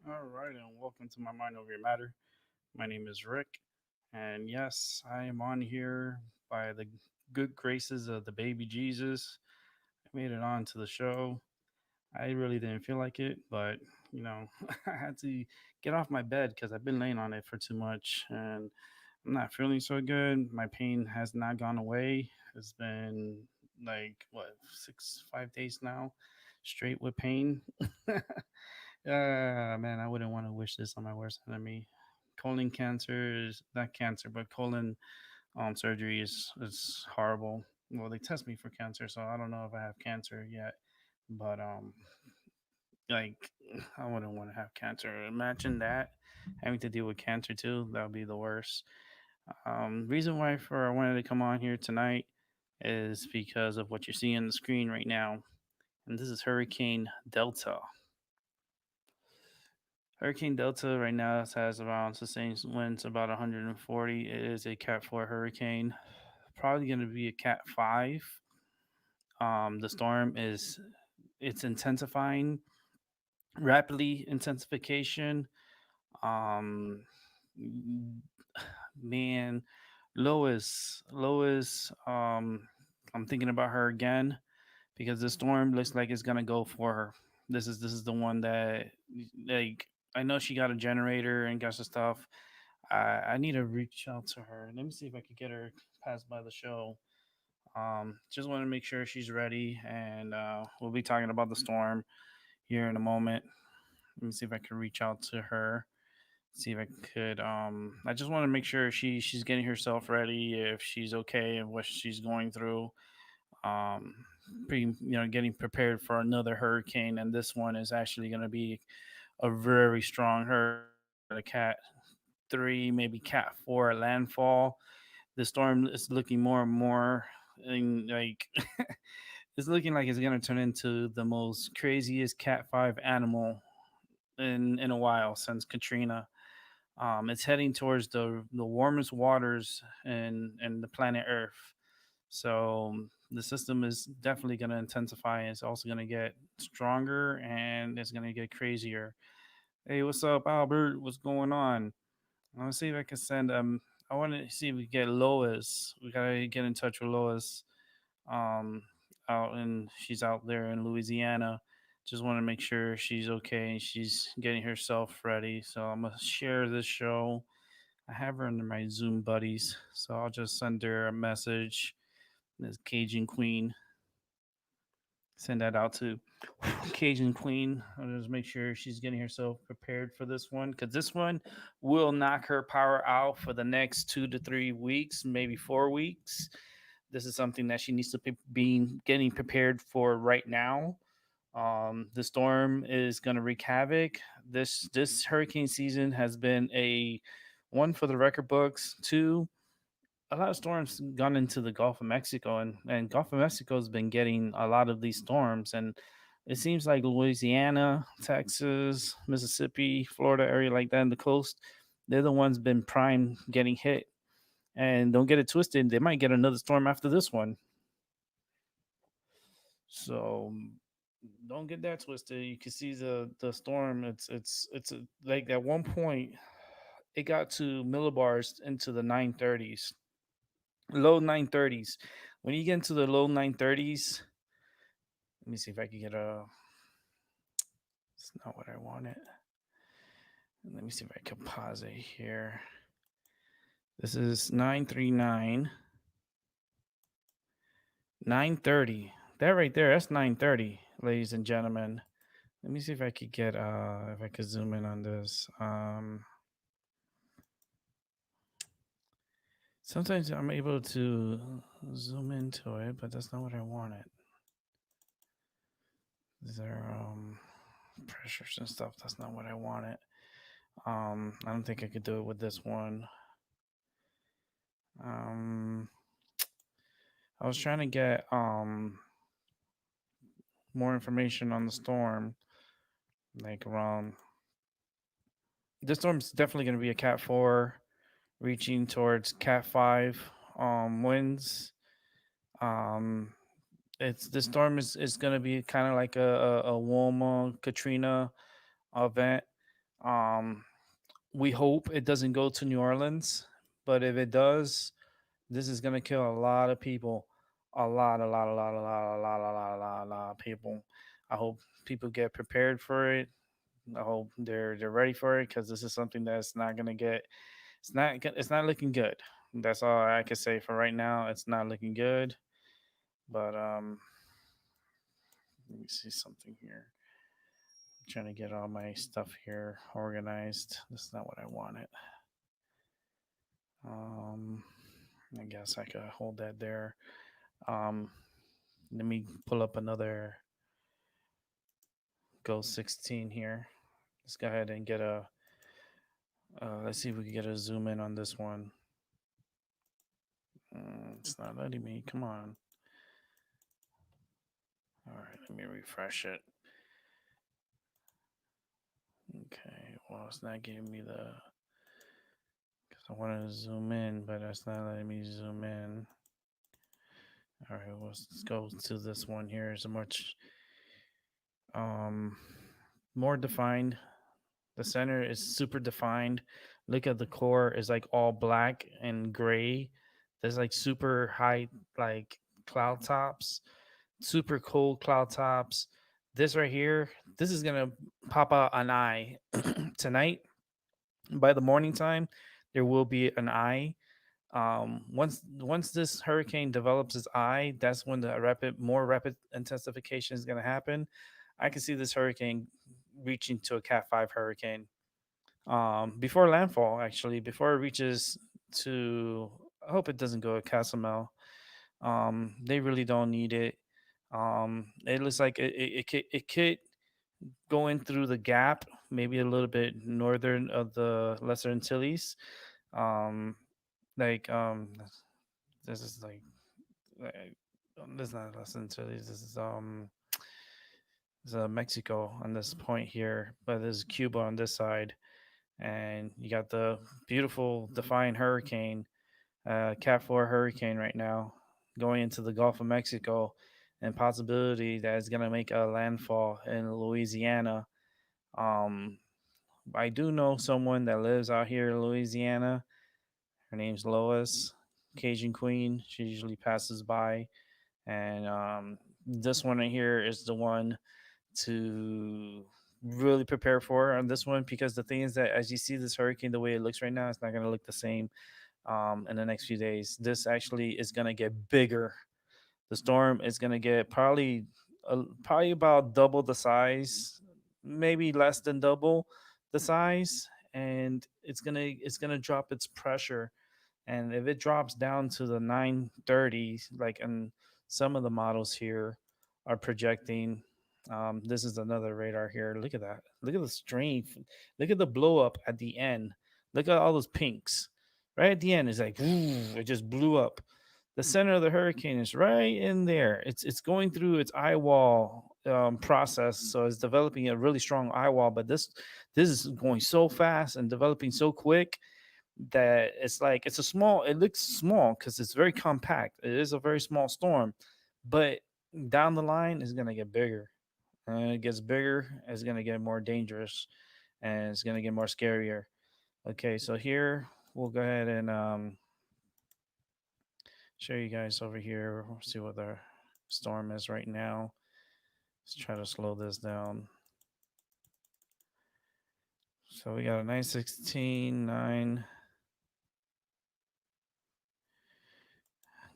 All right, and welcome to my Mind Over Your Matter. My name is Rick, and yes, I am on here by the good graces of the baby Jesus. I made it on to the show. I really didn't feel like it, but you know, I had to get off my bed because I've been laying on it for too much, and I'm not feeling so good. My pain has not gone away. It's been like what 5 days now, straight with pain. Man, I wouldn't want to wish this on my worst enemy. Colon cancer is not cancer, but colon surgery is horrible. Well, they test me for cancer, so I don't know if I have cancer yet. But like I wouldn't want to have cancer. Imagine that having to deal with cancer too. That would be the worst. Reason why for I wanted to come on here tonight is because of what you're seeing on the screen right now, and this is Hurricane Delta. Hurricane Delta right now has around sustained winds about 140. It is a Cat 4 hurricane, probably going to be a Cat 5. The storm is it's intensifying, rapidly intensification. Um, man, Lois. I'm thinking about her again because the storm looks like it's gonna go for her. This is the one that, like, I know she got a generator and got some stuff. I need to reach out to her. Let me see if I could get her passed by the show. Just want to make sure she's ready, and we'll be talking about the storm here in a moment. Let me see if I can reach out to her. See if I could. I just want to make sure she's getting herself ready, if she's okay and what she's going through. Um, getting prepared for another hurricane, and this one is actually going to be a very strong hurricane, a cat 3, maybe cat 4 landfall. The storm is looking more and more, and like it's looking like it's gonna turn into the most craziest cat 5 animal in a while since Katrina. It's heading towards the warmest waters in the planet Earth. So the system is definitely going to intensify. It's also going to get stronger and it's going to get crazier. Hey, what's up, Albert? What's going on? I want to see if I can send I want to see if we get Lois. We gotta get in touch with Lois. Um, she's out there in Louisiana. Just want to make sure she's okay and she's getting herself ready. So I'm gonna share this show. I have her under my Zoom buddies, so I'll just send her a message. This Cajun Queen. Send that out to Cajun Queen. I'll just make sure she's getting herself prepared for this one because this one will knock her power out for the next 2 to 3 weeks, maybe 4 weeks. This is something that she needs to be getting prepared for right now. The storm is going to wreak havoc. This hurricane season has been a one for the record books. Two, a lot of storms gone into the Gulf of Mexico, and Gulf of Mexico has been getting a lot of these storms, and it seems like Louisiana, Texas, Mississippi, Florida area like that in the coast, they're the ones been prime getting hit. And don't get it twisted, they might get another storm after this one. So don't get that twisted. You can see the storm. Like at one point it got to millibars into the 930s, low 930s. When you get into the low 930s, let me see if I can get a. It's not what I wanted. Let me see if I can pause it here. This is 939, 930. That right there, that's 930, ladies and gentlemen. Let me see if I could get if I could zoom in on this. Sometimes I'm able to zoom into it, but that's not what I wanted. There pressures and stuff. That's not what I wanted. I don't think I could do it with this one. Um, I was trying to get more information on the storm, like around. This storm's definitely going to be a Cat 4, reaching towards Cat 5 winds. Um, it's the storm is going to be kind of like a Wilma Katrina event. Um, we hope it doesn't go to New Orleans, but if it does, this is gonna kill a lot of people, a lot of people. I hope people get prepared for it. I hope they're ready for it because this is something that's not gonna get. It's not looking good. That's all I can say for right now. It's not looking good. But let me see something here. I'm trying to get all my stuff here organized. That's not what I wanted. Um, I guess I could hold that there. Um, Let me pull up another Go 16 here. Let's go ahead and get a. Let's see if we can get a zoom in on this one. It's not letting me. Come on. All right, let me refresh it. Okay. Well, it's not giving me the. Because I wanted to zoom in, but it's not letting me zoom in. All right. Well, let's go to this one here. It's a much um more defined. The center is super defined. Look at the core is like all black and gray. There's like super high like cloud tops, super cold cloud tops. This right here, this is gonna pop out an eye tonight. By the morning time, there will be an eye. Once this hurricane develops its eye, that's when the more rapid intensification is going to happen. I can see this hurricane reaching to a Cat 5 hurricane before landfall. Actually, before it reaches to, I hope it doesn't go to Casamel. They really don't need it. It looks like it could go in through the gap, maybe a little bit northern of the Lesser Antilles. Um, like this is like this is not Lesser Antilles. This is Mexico on this point here, but there's Cuba on this side, and you got the beautiful defying hurricane, Cat 4 hurricane right now, going into the Gulf of Mexico, and possibility that it's gonna make a landfall in Louisiana. Um, I do know someone that lives out here in Louisiana. Her name's Lois, Cajun Queen. She usually passes by, and this one right here is the one to really prepare for on this one, because the thing is that as you see this hurricane the way it looks right now, it's not going to look the same in the next few days. This actually is going to get bigger. The storm is going to get probably about double the size, maybe less than double the size, and it's gonna drop its pressure. And if it drops down to the 930s, like in some of the models here are projecting, this is another radar here. Look at that. Look at the strength. Look at the blow up at the end. Look at all those pinks. Right at the end, it's like, it just blew up. The center of the hurricane is right in there. It's going through its eye wall process, so it's developing a really strong eye wall. But this is going so fast and developing so quick that it's like it's a small. It looks small because it's very compact. It is a very small storm, but down the line is gonna get bigger, and it gets bigger, it's gonna get more dangerous, and it's gonna get more scarier. Okay, so here we'll go ahead and show you guys over here. See what the storm is right now. Let's try to slow this down. So we got a 916, 9.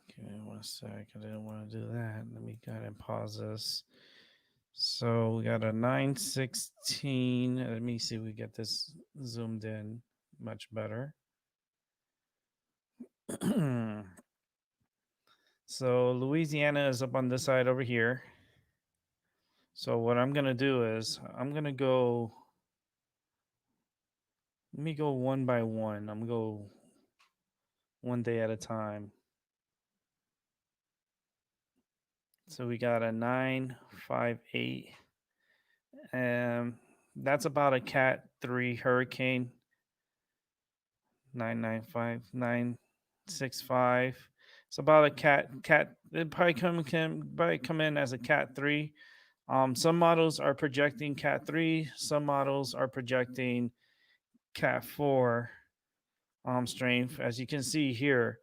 Give me 1 sec. I didn't want to do that. Let me go ahead and pause this. So we got a 916. Let me see if we get this zoomed in much better. So Louisiana is up on this side over here. So what I'm gonna do is I'm gonna go. Let me go one by one. I'm gonna go one day at a time. So we got a 958. That's about a Cat 3 hurricane. 995, 965. It's about a cat. It probably come in as a Cat 3. Some models are projecting Cat 3. Some models are projecting Cat 4 strength. As you can see here,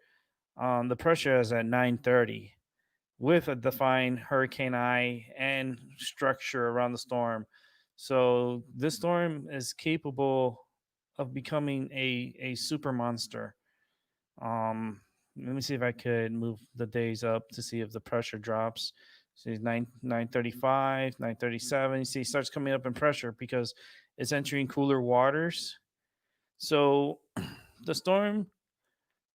the pressure is at 930 with a defined hurricane eye and structure around the storm. So this storm is capable of becoming a super monster. Let me see if I could move the days up to see if the pressure drops. See 935, 937. You see, it starts coming up in pressure because it's entering cooler waters. So the storm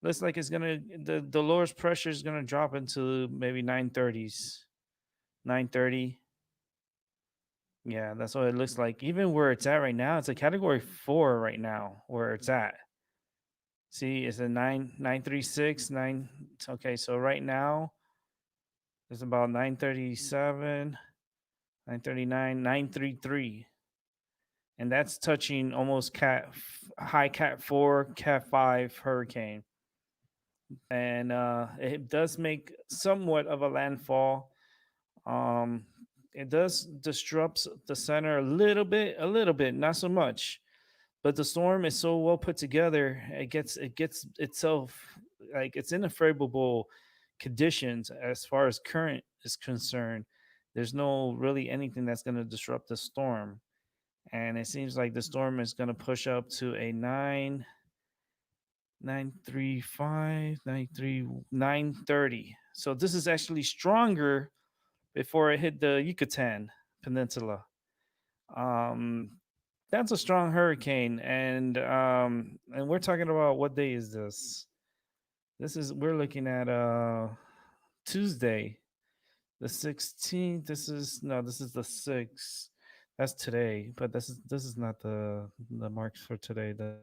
looks like it's gonna the lowest pressure is gonna drop into maybe 930s. 930. Yeah, that's what it looks like. Even where it's at right now, it's a category 4 right now where it's at. See, it's a 936, 9. Okay, so right now it's about 937, 939, 933. And that's touching almost high Cat 4, Cat 5 hurricane. And it does make somewhat of a landfall. Um, it does disrupts the center a little bit, not so much. But the storm is so well put together. It gets itself. like it's in a favorable conditions as far as current is concerned. There's no really anything that's going to disrupt the storm, and it seems like the storm is going to push up to a 935 930. So this is actually stronger before it hit the Yucatan Peninsula. Um, that's a strong hurricane, and we're talking about, what day is this? This is, we're looking at Tuesday, the 16th. This is, no, this is the 6th. That's today, but this is not the marks for today. The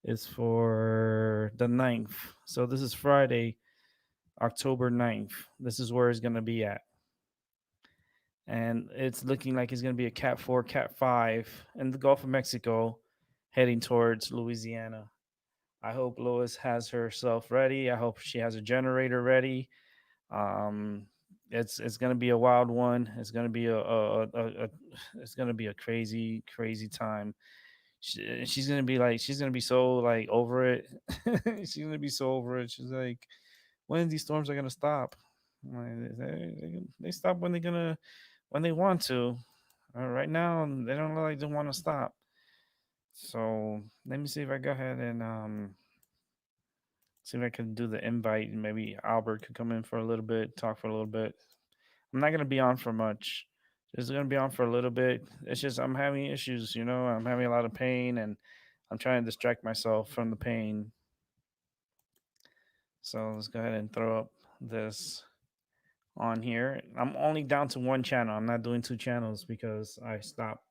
is for the 9th. So this is Friday, October 9th. This is where it's going to be at. And it's looking like it's going to be a Cat 4, Cat 5 in the Gulf of Mexico, heading towards Louisiana. I hope Lois has herself ready. I hope she has a generator ready. Um, it's going to be a wild one. It's going to be a it's going to be a crazy time. She's going to be like, she's going to be so like over it. She's going to be so over it. She's like, when these storms are going to stop? Like, they stop when they're gonna, when they want to. Right now, they don't look like they want to stop. So let me see if I go ahead and see if I can do the invite. Maybe Albert could come in for a little bit, talk for a little bit. I'm not gonna be on for much. Just gonna be on for a little bit. It's just I'm having issues, I'm having a lot of pain, and I'm trying to distract myself from the pain. So let's go ahead and throw up this on here. I'm only down to one channel. I'm not doing two channels because I stopped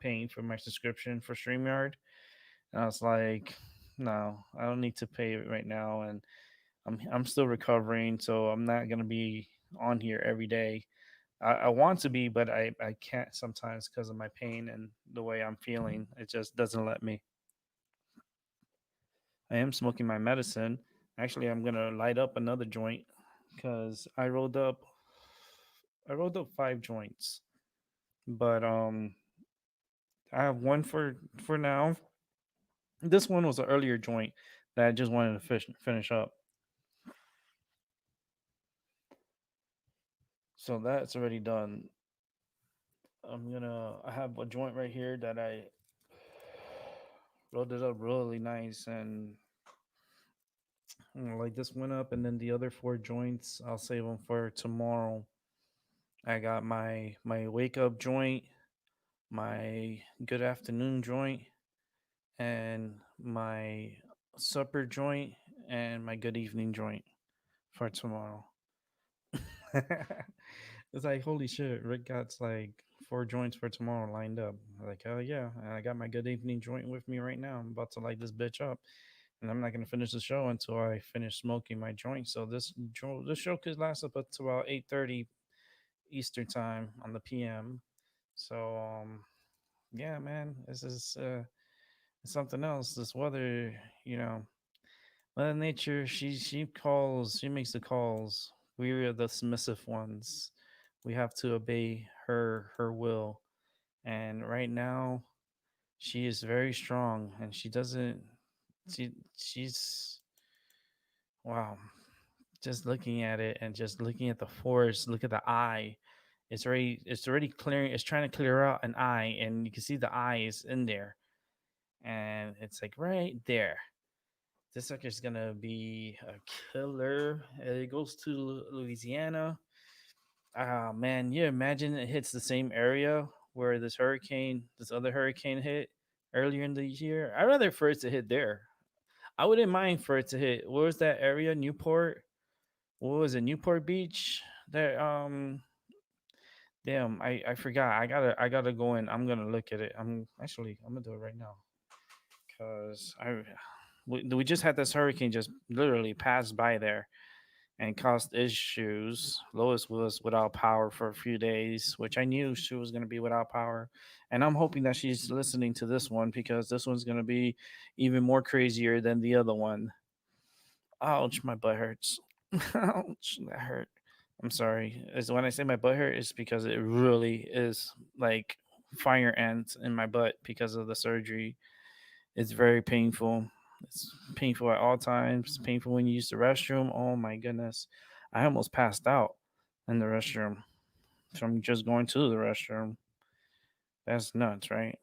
paying for my subscription for StreamYard. And I was like, no, I don't need to pay it right now. And I'm still recovering, so I'm not gonna be on here every day. I want to be, but I can't sometimes because of my pain and the way I'm feeling. It just doesn't let me. I am smoking my medicine. Actually, I'm gonna light up another joint because I rolled up 5 joints, but I have one for now. This one was an earlier joint that I just wanted to finish up. So that's already done. I have a joint right here that I rolled it up really nice, and light this one up, and then the other 4 joints I'll save them for tomorrow. I got my wake up joint, my good afternoon joint, and my supper joint, and my good evening joint for tomorrow. It's like, holy shit, Rick got like 4 joints for tomorrow lined up. Like, oh yeah, and I got my good evening joint with me right now. I'm about to light this bitch up, and I'm not gonna finish the show until I finish smoking my joint. So this show could last up to about 8:30 Eastern time on the PM. So yeah, man, this is something else. This weather, you know, Mother Nature, she makes the calls. We are the submissive ones. We have to obey her will. And right now, she is very strong, and she doesn't. She's wow. Just looking at it and just looking at the forest, look at the eye. It's already clearing. It's trying to clear out an eye, and you can see the eye is in there, and it's like right there. This sucker's gonna be a killer. It goes to Louisiana. Ah, man, you imagine it hits the same area where this other hurricane hit earlier in the year. I'd rather for it to hit there. I wouldn't mind for it to hit. What was that area? Newport. What was it? Newport Beach. There. Damn. I forgot. I gotta go in. I'm gonna look at it. I'm gonna do it right now because we just had this hurricane just literally pass by there and caused issues. Lois was without power for a few days, which I knew she was going to be without power. And I'm hoping that she's listening to this one because this one's going to be even more crazier than the other one. Ouch, my butt hurts. Ouch, that hurt. I'm sorry. When I say my butt hurt, it's because it really is like fire ants in my butt because of the surgery. It's very painful. It's painful at all times. It's painful when you use the restroom. Oh my goodness. I almost passed out in the restroom from just going to the restroom. That's nuts, right?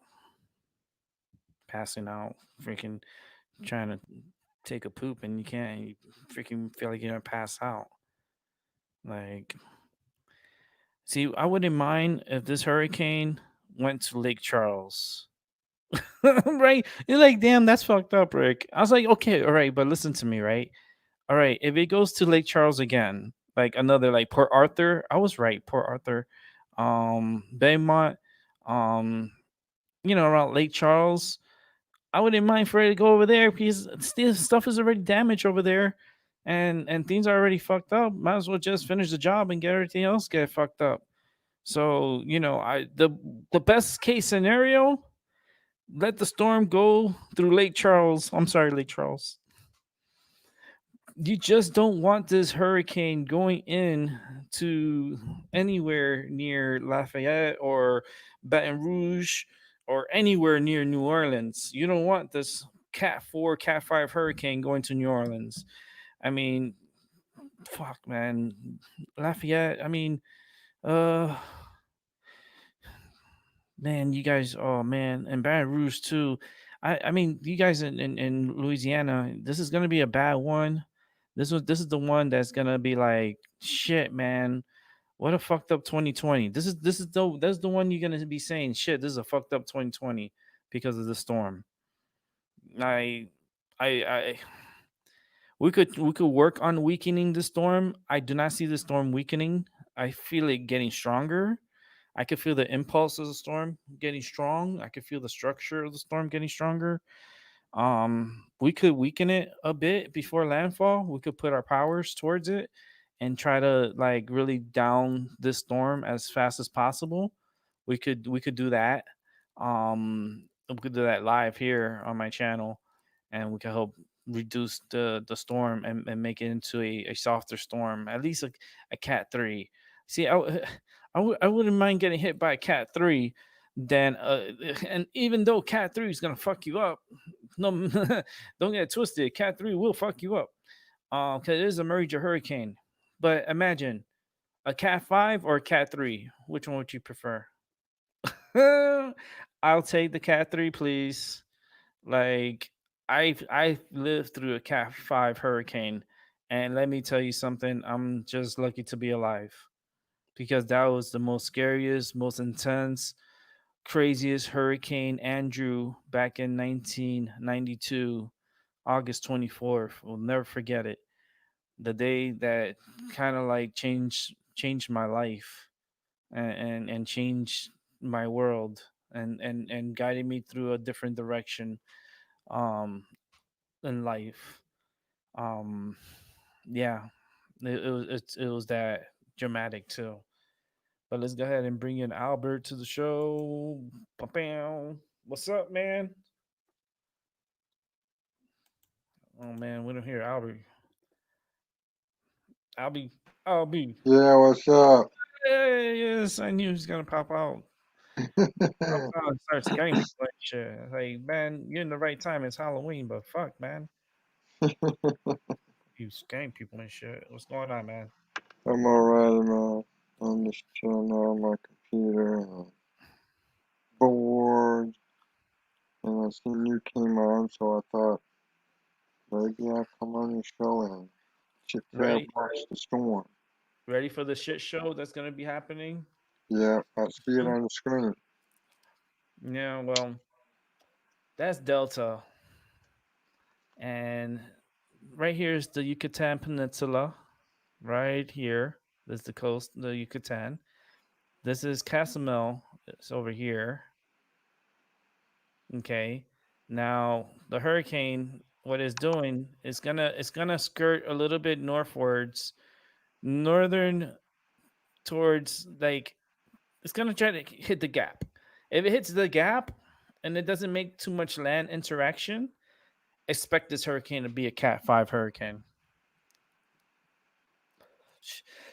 Passing out, freaking trying to take a poop and you can't. You freaking feel like you're gonna pass out. Like, see, I wouldn't mind if this hurricane went to Lake Charles. Right? You're like, damn, that's fucked up, Rick. I was like, okay, all right, but listen to me, right? All right, if it goes to Lake Charles again, like another like Port Arthur, I was right, Port Arthur, Baymont, um, around Lake Charles, I wouldn't mind for it to go over there because still stuff is already damaged over there, and things are already fucked up. Might as well just finish the job and get everything else get fucked up. So I the best case scenario, let the storm go through Lake Charles. I'm sorry, Lake Charles. You just don't want this hurricane going in to anywhere near Lafayette or Baton Rouge or anywhere near New Orleans. You don't want this Cat 4, Cat 5 hurricane going to New Orleans. I mean, fuck, man. Lafayette, I mean, uh, man, you guys, oh man, and Baton Rouge too. I mean, you guys in Louisiana, this is gonna be a bad one. This is the one that's gonna be like shit, man. What a fucked up 2020. That's the one you're gonna be saying shit. This is a fucked up 2020 because of the storm. I I we could work on weakening the storm. I do not see the storm weakening. I feel it getting stronger. I could feel the impulse of the storm getting strong. I could feel the structure of the storm getting stronger. We could weaken it a bit before landfall. We could put our powers towards it and try to like really down this storm as fast as possible. We could do that. We could do that live here on my channel, and we could help reduce the storm and make it into a softer storm, at least a cat 3. See, I wouldn't mind getting hit by a cat 3 then and even though cat 3 is gonna fuck you up, no, don't get it twisted. Cat 3 will fuck you up. Because it is a major hurricane. But imagine a Cat 5 or a Cat 3. Which one would you prefer? I'll take the Cat 3, please. Like, I've lived through a Cat 5 hurricane. And let me tell you something. I'm just lucky to be alive. Because that was the most scariest, most intense, craziest hurricane Andrew back in 1992, August 24th. We'll never forget it. The day that kind of like changed my life and changed my world and guided me through a different direction um in life. Um yeah, it was that dramatic too. But let's go ahead and bring in Albert to the show. Ba-bam. What's up, man? Oh man, we don't hear Albert. Albie, Albie. Yeah, what's up? Hey, yes, I knew he was gonna pop out. Pop out and start scaring people and shit. Like, man, you're in the right time. It's Halloween, but fuck, man, you scaring people and shit. What's going on, man? I'm alright, man. I'm just chilling on my computer and bored. And I seen you came on, so I thought maybe I'll come on your show and chit chat Ready, watch the storm. ready for the shit show that's gonna be happening Yeah, I see it soon? on the screen. Yeah, well, that's Delta, and right here is the Yucatan Peninsula. Right here, there's the coast, the Yucatan. This is Casamel. It's over here. Okay. Now the hurricane, what it's doing is it's gonna skirt a little bit northwards, northern towards like it's gonna try to hit the gap. If it hits the gap and it doesn't make too much land interaction, expect this hurricane to be a Cat 5 hurricane.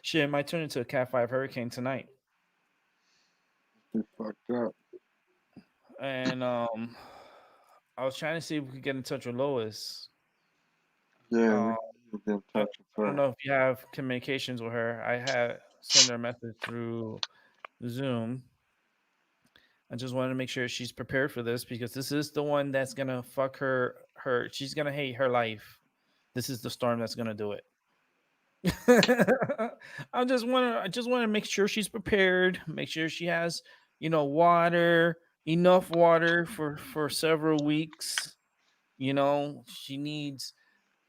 Shit, it might turn into a Cat 5 hurricane tonight. You fucked up. And I was trying to see if we could get in touch with Lois. Yeah, Uh, we get in I, touch I with don't her. know if you have communications with her. I had sent her a message through Zoom. I just wanted to make sure she's prepared for this because this is the one that's gonna fuck her. She's gonna hate her life. This is the storm that's gonna do it. I just want to make sure she's prepared. Make sure she has, water, enough water for several weeks. She needs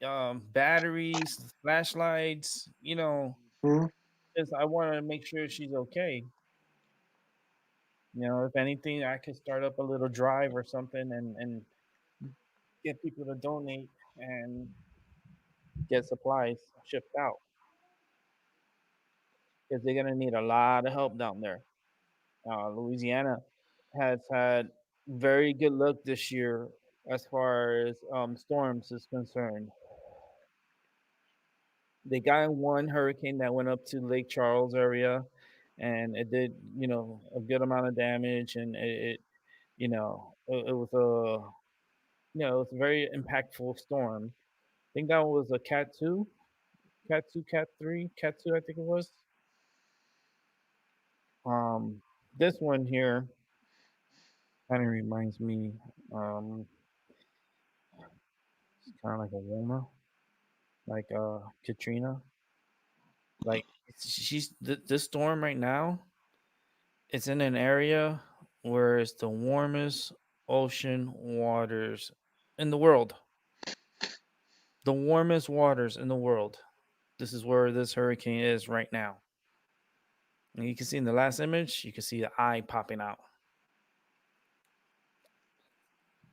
batteries, flashlights. Hmm? Just I want to make sure she's okay. If anything, I could start up a little drive or something and get people to donate and get supplies shipped out because they're gonna need a lot of help down there. Louisiana has had very good luck this year as far as storms is concerned. They got in one hurricane that went up to Lake Charles area, and it did, a good amount of damage, and it was it was a very impactful storm. I think that was a Cat 2, Cat 3, Cat 2, I think it was. Um, this one here kind of reminds me, um, it's kind of like a Wilma, like Katrina. Like this storm right now. It's in an area where it's the warmest ocean waters in the world. The warmest waters in the world. This is where this hurricane is right now. And you can see in the last image, you can see the eye popping out.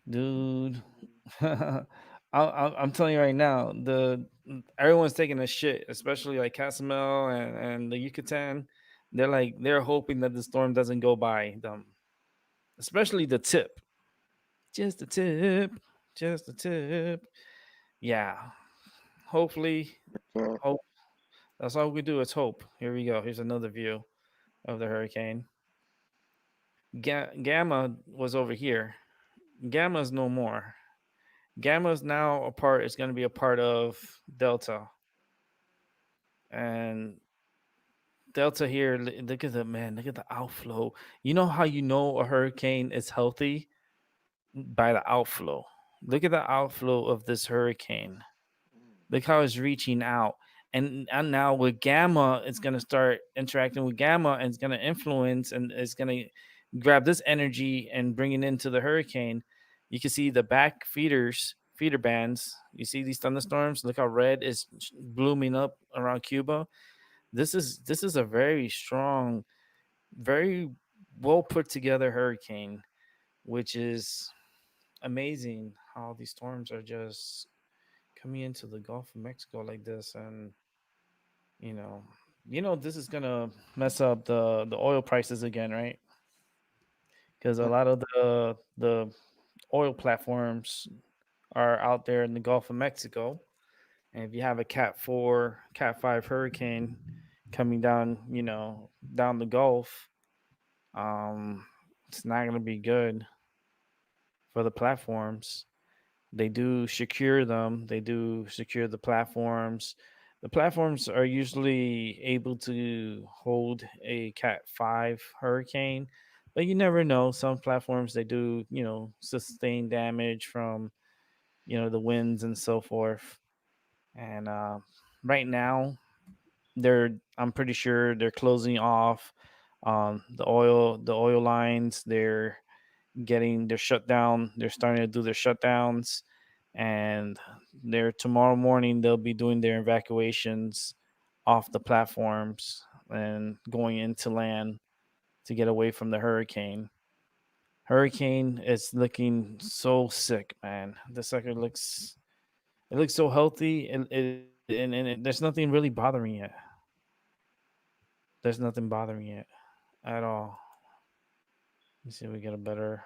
Dude, I'm telling you right now, the everyone's taking a shit, especially like Casamel and the Yucatan. They're hoping that the storm doesn't go by them, especially the tip. Just a tip, just a tip. Yeah, hopefully, Okay. hope. That's all we do is hope. Here we go. Here's another view of the hurricane. Gamma was over here. Gamma's no more. Gamma's now a part. It's going to be a part of Delta, and Delta here. Look at the man. Look at the outflow. You know how you know a hurricane is healthy by the outflow. Look at the outflow of this hurricane. Look how it's reaching out. And now with gamma, it's gonna start interacting with gamma and it's gonna influence and it's gonna grab this energy and bring it into the hurricane. You can see the back feeder bands. You see these thunderstorms. Look how red is blooming up around Cuba. This is a very strong, very well put together hurricane, which is amazing how these storms are just coming into the Gulf of Mexico like this, and you know, this is gonna mess up the oil prices again, right? Because a lot of the oil platforms are out there in the Gulf of Mexico, and if you have a Cat 4, Cat 5 hurricane coming down, down the Gulf, um, it's not gonna be good for the platforms. They do secure them. They do secure the platforms. The platforms are usually able to hold a Cat 5 hurricane, but you never know. Some platforms they do, sustain damage from, the winds and so forth. And right now, I'm pretty sure they're closing off the oil lines. They're shut down. They're starting to do their shutdowns, and they're tomorrow morning they'll be doing their evacuations off the platforms and going into land to get away from the hurricane. Hurricane is looking so sick, man. The sucker looks so healthy, there's nothing really bothering it. There's nothing bothering it at all. Let me see if we get a better.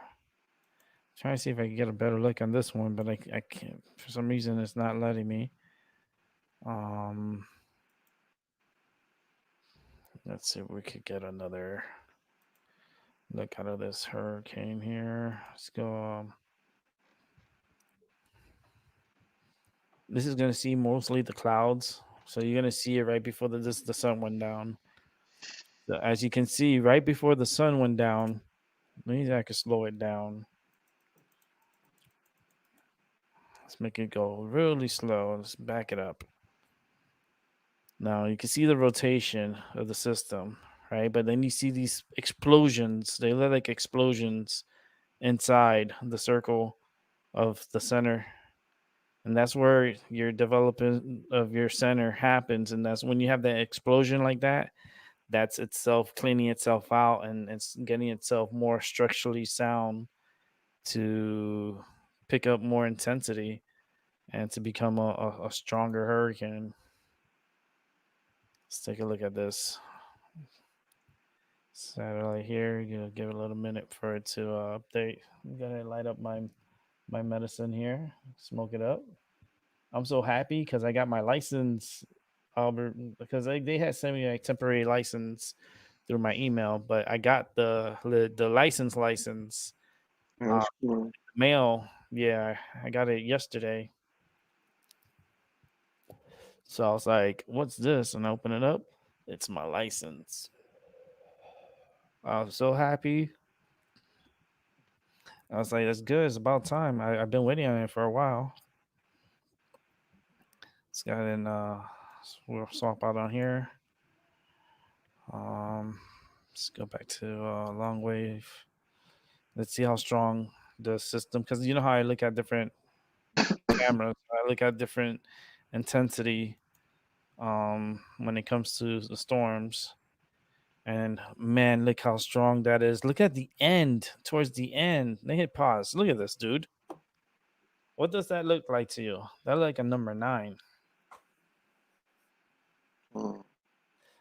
Trying to see if I can get a better look on this one, but I can't. For some reason, it's not letting me. Um, let's see if we could get another look out of this hurricane here. Let's go. This is gonna see mostly the clouds. So you're gonna see it right before the sun went down. So as you can see, right before the sun went down, maybe I could slow it down. Let's make it go really slow. Let's back it up. Now you can see the rotation of the system, right? But then you see these explosions. They look like explosions inside the circle of the center. And that's where your development of your center happens. And that's when you have that explosion like that, that's itself cleaning itself out and it's getting itself more structurally sound to pick up more intensity and to become a stronger hurricane. Let's take a look at this satellite here. Give it a little minute for it to update. I'm gonna light up my medicine here, smoke it up. I'm so happy because I got my license, Albert, because they had sent me a temporary license through my email, but I got the license uh That's cool. mail. Yeah, I got it yesterday. So I was like, "What's this?" And I open it up. It's my license. I was so happy. I was like, "That's good. It's about time." I've been waiting on it for a while. It's got in. We'll swap out on here. Um, let's go back to long wave. Let's see how strong the system. Because you know how I look at different cameras. I look at different intensity when it comes to the storms. And man, look how strong that is. Look at the end, towards the end. They hit pause. Look at this, dude. What does that look like to you? That look like a number 9. Mm.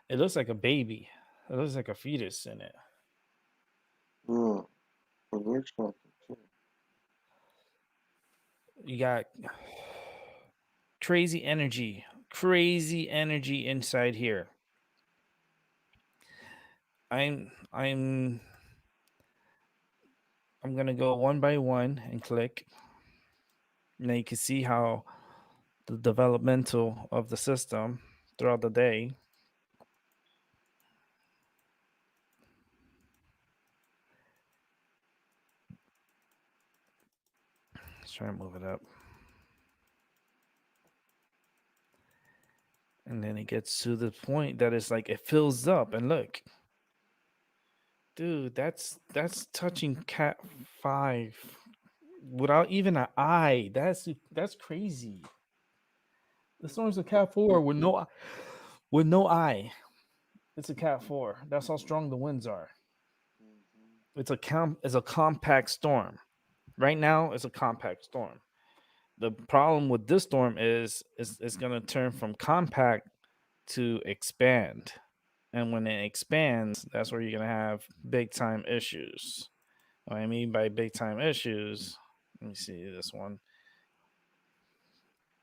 It looks like a baby. It looks like a fetus in it. Yeah, it looks like it too. You got crazy energy inside here. I'm I'm gonna go one by one and click. Now you can see how the developmental of the system throughout the day. Let's try and move it up. And then it gets to the point that it's like it fills up. And look, dude, that's touching cat 5 without even an eye. That's crazy. The storm's a cat 4 with no eye. It's a cat 4. That's how strong the winds are. Mm-hmm. It's a compact storm. Right now, it's a compact storm. The problem with this storm is it's going to turn from compact to expand. And when it expands, that's where you're going to have big time issues. What I mean by big time issues, let me see this one.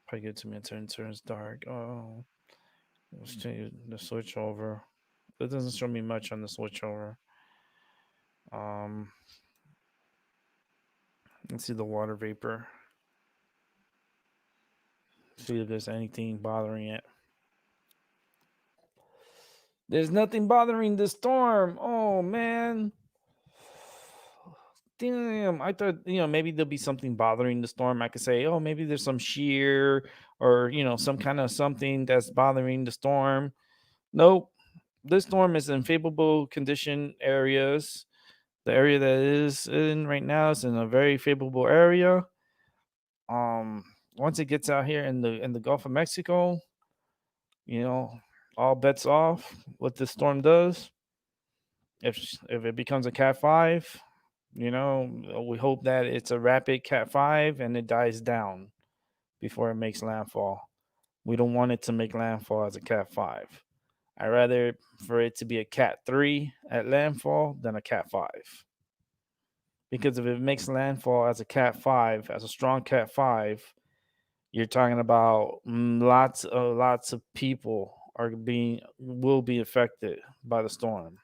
Probably good to me until it turns dark. Oh, let's change the switch over. It doesn't show me much on the switch over. Um, let's see the water vapor. See if there's anything bothering it. There's nothing bothering the storm. Oh man. Damn. I thought, maybe there'll be something bothering the storm. I could say, oh, maybe there's some shear or, some kind of something that's bothering the storm. Nope. This storm is in favorable condition areas. The area that it is in right now is in a very favorable area. Um, Once it gets out here in the Gulf of Mexico, you know, all bets off what this storm does. If it becomes a Cat 5, we hope that it's a rapid Cat 5 and it dies down before it makes landfall. We don't want it to make landfall as a Cat 5. I rather for it to be a Cat 3 at landfall than a Cat 5. Because if it makes landfall as a Cat 5, as a strong Cat 5, you're talking about lots of people will be affected by the storm,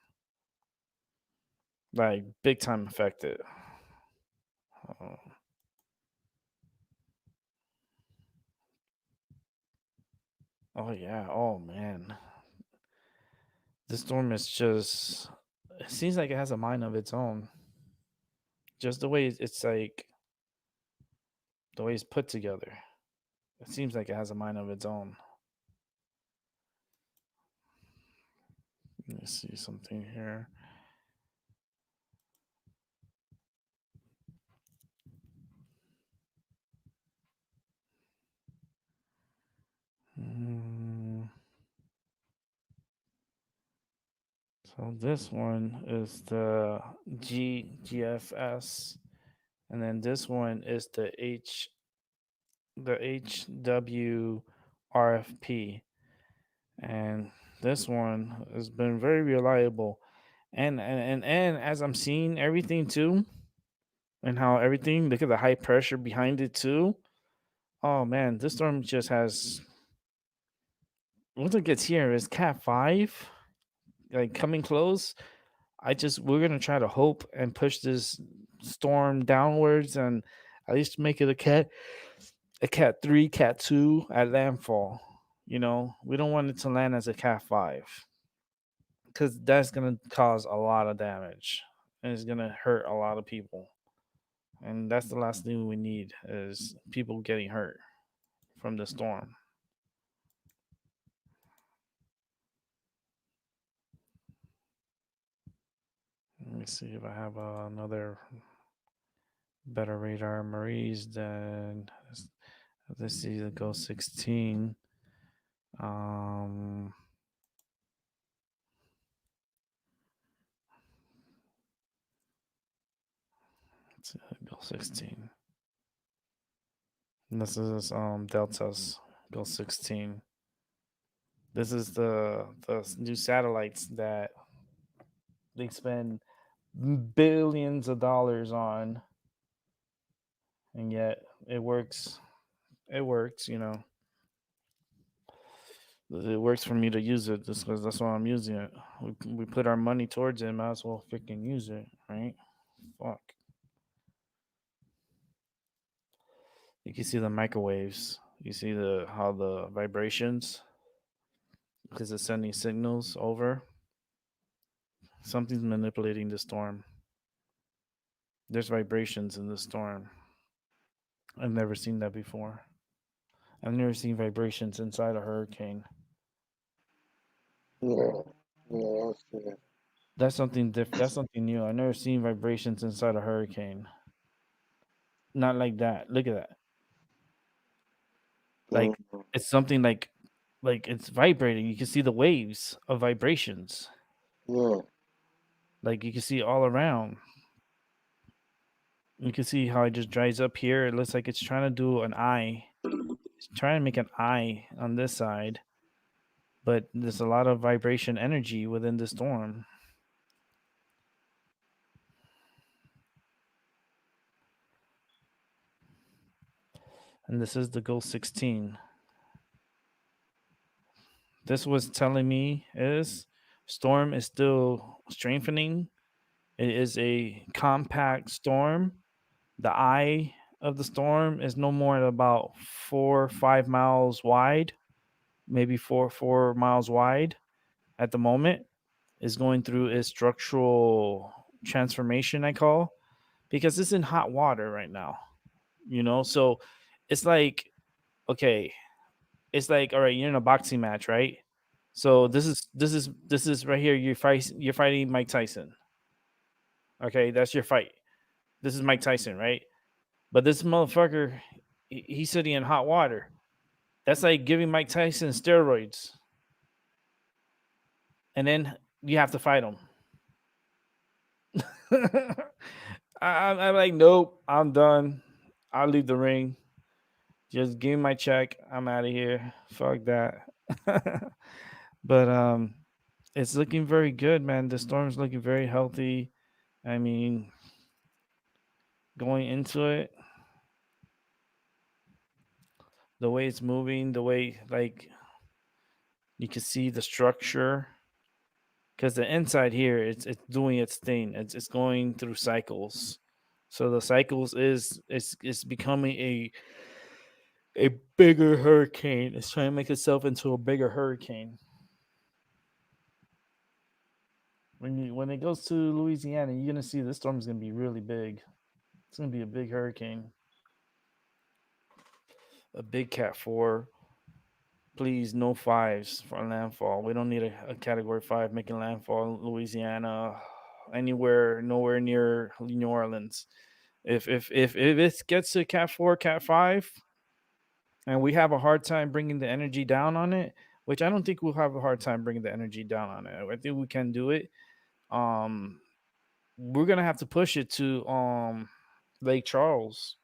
like big time affected. Uh, Oh yeah. Oh man, this storm is just. It seems like it has a mind of its own. Just the way it's like the way it's put together. It seems like it has a mind of its own. Let me see something here. Mm, so this one is the GFS, and then this one is the HWRFP, and this one has been very reliable. And as I'm seeing everything too, and how everything look at the high pressure behind it too. Oh man, this storm just has once it gets here is Cat 5, like coming close. We're gonna try to hope and push this storm downwards and at least make it a Cat 3, Cat 2 at landfall. We don't want it to land as a Cat 5 because that's gonna cause a lot of damage and it's gonna hurt a lot of people. And that's the last thing we need is people getting hurt from the storm. Let me see if I have another better radar Marie's than let's see the Go 16. Um, let's see the Go 16. And this is Delta's Go 16. This is the new satellites that they spend billions of dollars on, and yet it works. It works, It works for me to use it just because that's why I'm using it. We put our money towards it, might as well freaking use it, right? Fuck. You can see the microwaves. You see the how the vibrations because it's sending signals over. Something's manipulating the storm. There's vibrations in the storm. I've never seen that before. I've never seen vibrations inside a hurricane. Yeah, yeah, that's it. That's something different. That's something new. I've never seen vibrations inside a hurricane. Not like that. Look at that. Like Mm, it's something like it's vibrating. You can see the waves of vibrations. yeah, Like you can see all around. You can see how it just dries up here. It looks like it's trying to do an eye. It's trying to make an eye on this side, but there's a lot of vibration energy within the storm. And this is the Go 16. This was telling me is storm is still strengthening. It is a compact storm. The eye of the storm is no more than about 4 or 5 miles wide, maybe 4 miles wide at the moment. Is going through its structural transformation, I call, because it's in hot water right now. So it's like okay, it's like all right, you're in a boxing match, right? So this is right here. You're fighting Mike Tyson. Okay, that's your fight. This is Mike Tyson, right? But this motherfucker, he's sitting in hot water. That's like giving Mike Tyson steroids, and then you have to fight him. I'm like, nope, I'm done. I'll leave the ring. Just give me my check. I'm out of here. Fuck that. But it's looking very good, man. The storm's looking very healthy. I mean, going into it, the way it's moving, the way like you can see the structure, because the inside here it's doing its thing. It's going through cycles. So the cycles is it's becoming a bigger hurricane. It's trying to make itself into a bigger hurricane. When it goes to Louisiana, you're gonna see this storm is gonna be really big. It's gonna be a big hurricane, a big Cat 4. Please, no fives for landfall. We don't need a Category 5 making landfall in Louisiana, anywhere, nowhere near New Orleans. If it gets to Cat 4, Cat 5, and we have a hard time bringing the energy down on it, which I don't think we'll have a hard time bringing the energy down on it. I think we can do it. Um, we're gonna have to push it to Lake Charles.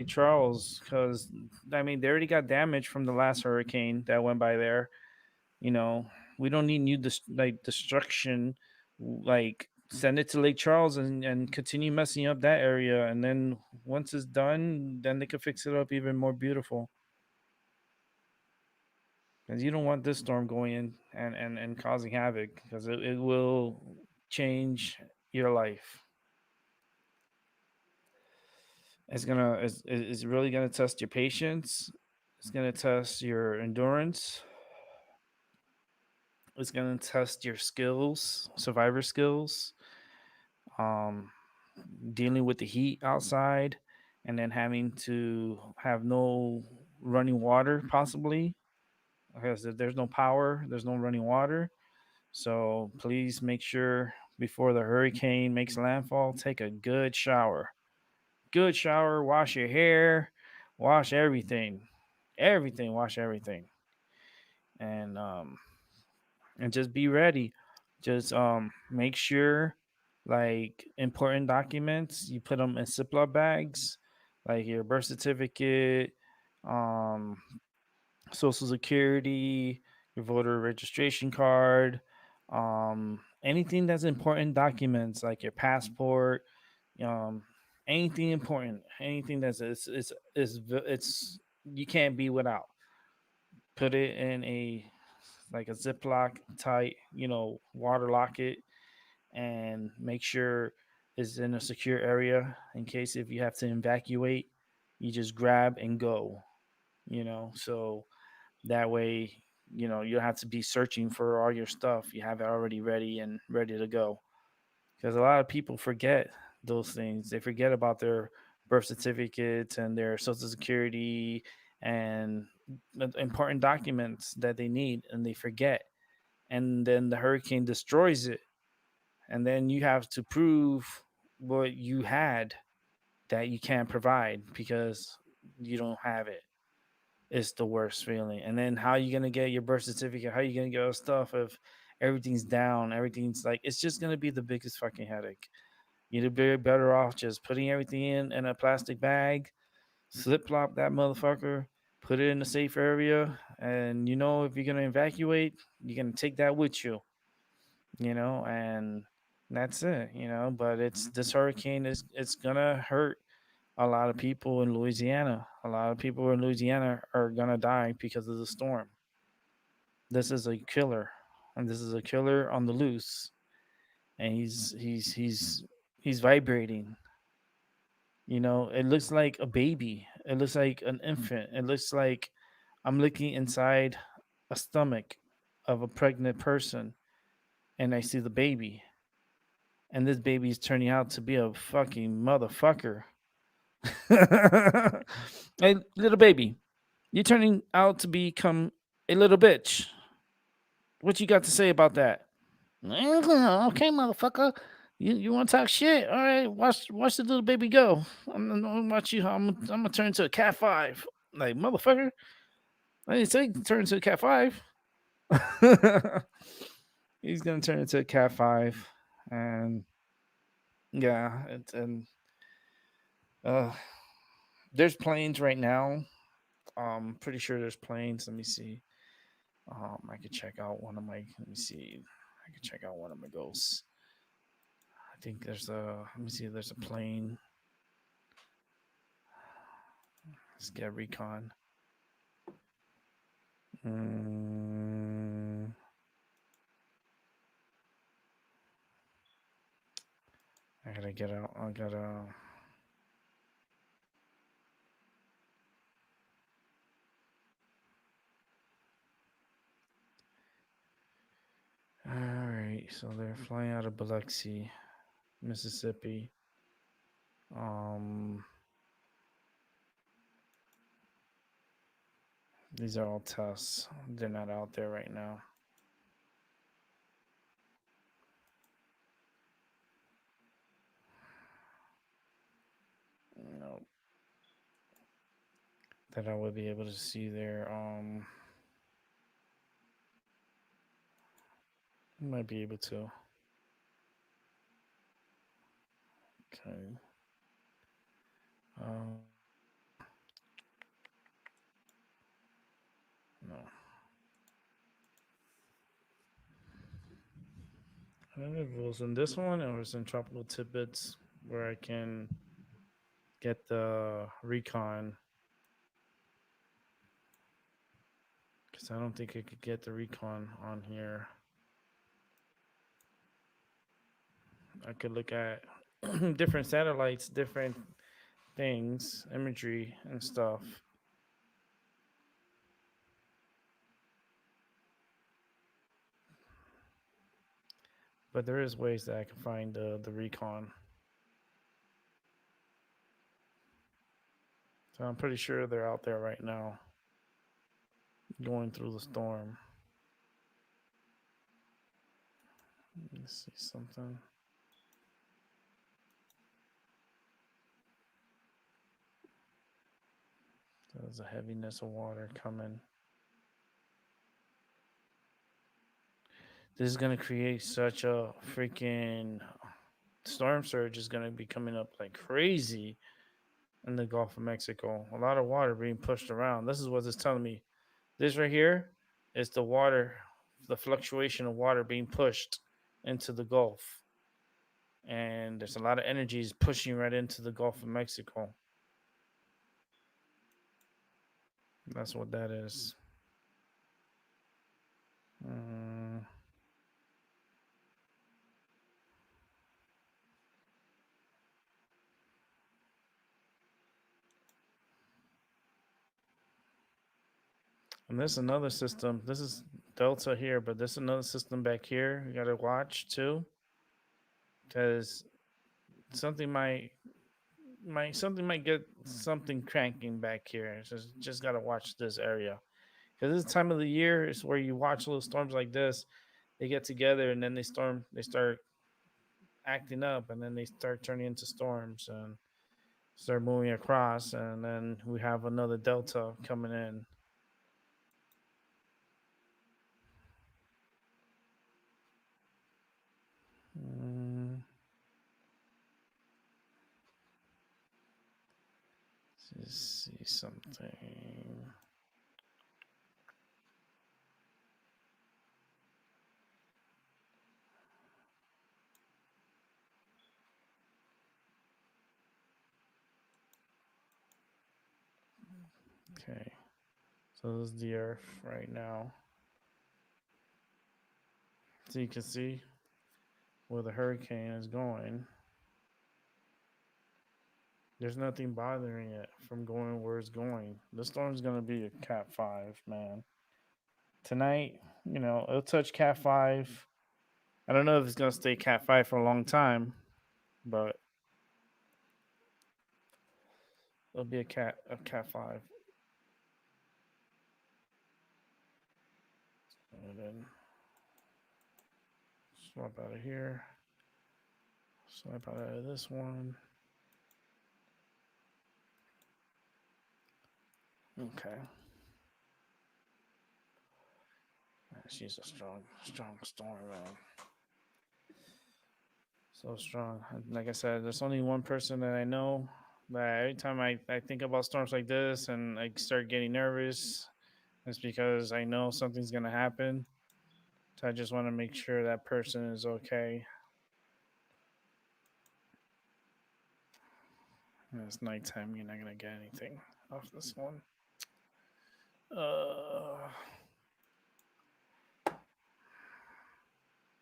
Charles, because I mean they already got damage from the last hurricane that went by there. You know, we don't need new like destruction. Like send it to Lake Charles and continue messing up that area, and then once it's done, then they could fix it up even more beautiful. Because you don't want this storm going in and causing havoc, because it will change your life. It's really gonna test your patience. It's gonna test your endurance. It's gonna test your skills, survivor skills. Um, Dealing with the heat outside, and then having to have no running water, possibly, because if there's no power, there's no running water. So please make sure before the hurricane makes landfall, take a good shower. Good shower, wash your hair, wash everything. Everything, wash everything. And and just be ready. Just make sure, like, important documents, you put them in Ziploc bags, like your birth certificate, um social security, your voter registration card, anything that's important documents like your passport, um, anything important, anything that's it's you can't be without. Put it in a like a Ziploc tight, water lock it, and make sure it's in a secure area in case if you have to evacuate, you just grab and go. So that way, you don't have to be searching for all your stuff. You have it already ready and ready to go. Because a lot of people forget those things. They forget about their birth certificates and their social security and important documents that they need, and they forget. And then the hurricane destroys it. And then you have to prove what you had that you can't provide because you don't have it. It's the worst feeling. And then how are you gonna get your birth certificate? How are you gonna get all stuff if everything's down? Everything's like it's just gonna be the biggest fucking headache. You'd be better off just putting everything in a plastic bag, slip plop that motherfucker, put it in a safe area, and if you're gonna evacuate, you're gonna take that with you. And that's it. But it's this hurricane is it's gonna hurt a lot of people in Louisiana. A lot of people in Louisiana are gonna die because of the storm. This is a killer, and this is a killer on the loose, and he's vibrating. It looks like a baby. It looks like an infant. It looks like I'm looking inside a stomach of a pregnant person, and I see the baby, and this baby is turning out to be a fucking motherfucker. Hey, little baby, you're turning out to become a little bitch. What you got to say about that? Okay, motherfucker. You want to talk shit? All right, watch the little baby go. I'm gonna watch you. I'm gonna turn into a Cat 5. Like motherfucker, I didn't say turn into a Cat 5. He's gonna turn into a Cat 5, and yeah, and uh, there's planes right now. Pretty sure there's planes. Let me see. I could check out one of my. Let me see. I could check out one of my ghosts. I think there's a. Let me see. There's a plane. Let's get recon. Mm, I gotta get out. I gotta. So they're flying out of Biloxi, Mississippi. Um, these are all tests. They're not out there right now. No, that I would be able to see there. Might be able to. Okay. Um, no. I don't know if it was in this one or it was in Tropical Tidbits where I can get the recon because I don't think I could get the recon on here. I could look at different satellites, different things, imagery and stuff. But there is ways that I can find the recon. So I'm pretty sure they're out there right now, going through the storm. Let me see something. There's a heaviness of water coming. This is gonna create such a freaking storm surge is gonna be coming up like crazy in the Gulf of Mexico. A lot of water being pushed around. This is what it's telling me. This right here is the water, the fluctuation of water being pushed into the Gulf. And there's a lot of energies pushing right into the Gulf of Mexico. That's what that is. Mm. And this is another system. This is Delta here, but this is another system back here. You got to watch too, because something might get something cranking back here. Just got to watch this area because this time of the year is where you watch little storms like this. They get together and then they start acting up, and then they start turning into storms and start moving across, and then we have another delta coming in. Mm, let's see something. Okay, so this is the Earth right now. So you can see where the hurricane is going. There's nothing bothering it from going where it's going. The storm's gonna be a Cat 5, man. Tonight, it'll touch Cat 5. I don't know if it's gonna stay Cat 5 for a long time, but it'll be a Cat 5. And then swap out of here. Swap out of this one. Okay. She's a strong storm, man. So strong. Like I said, there's only one person that I know that every time I think about storms like this and I start getting nervous, it's because I know something's going to happen. So I just want to make sure that person is okay. And it's nighttime. You're not going to get anything off this one.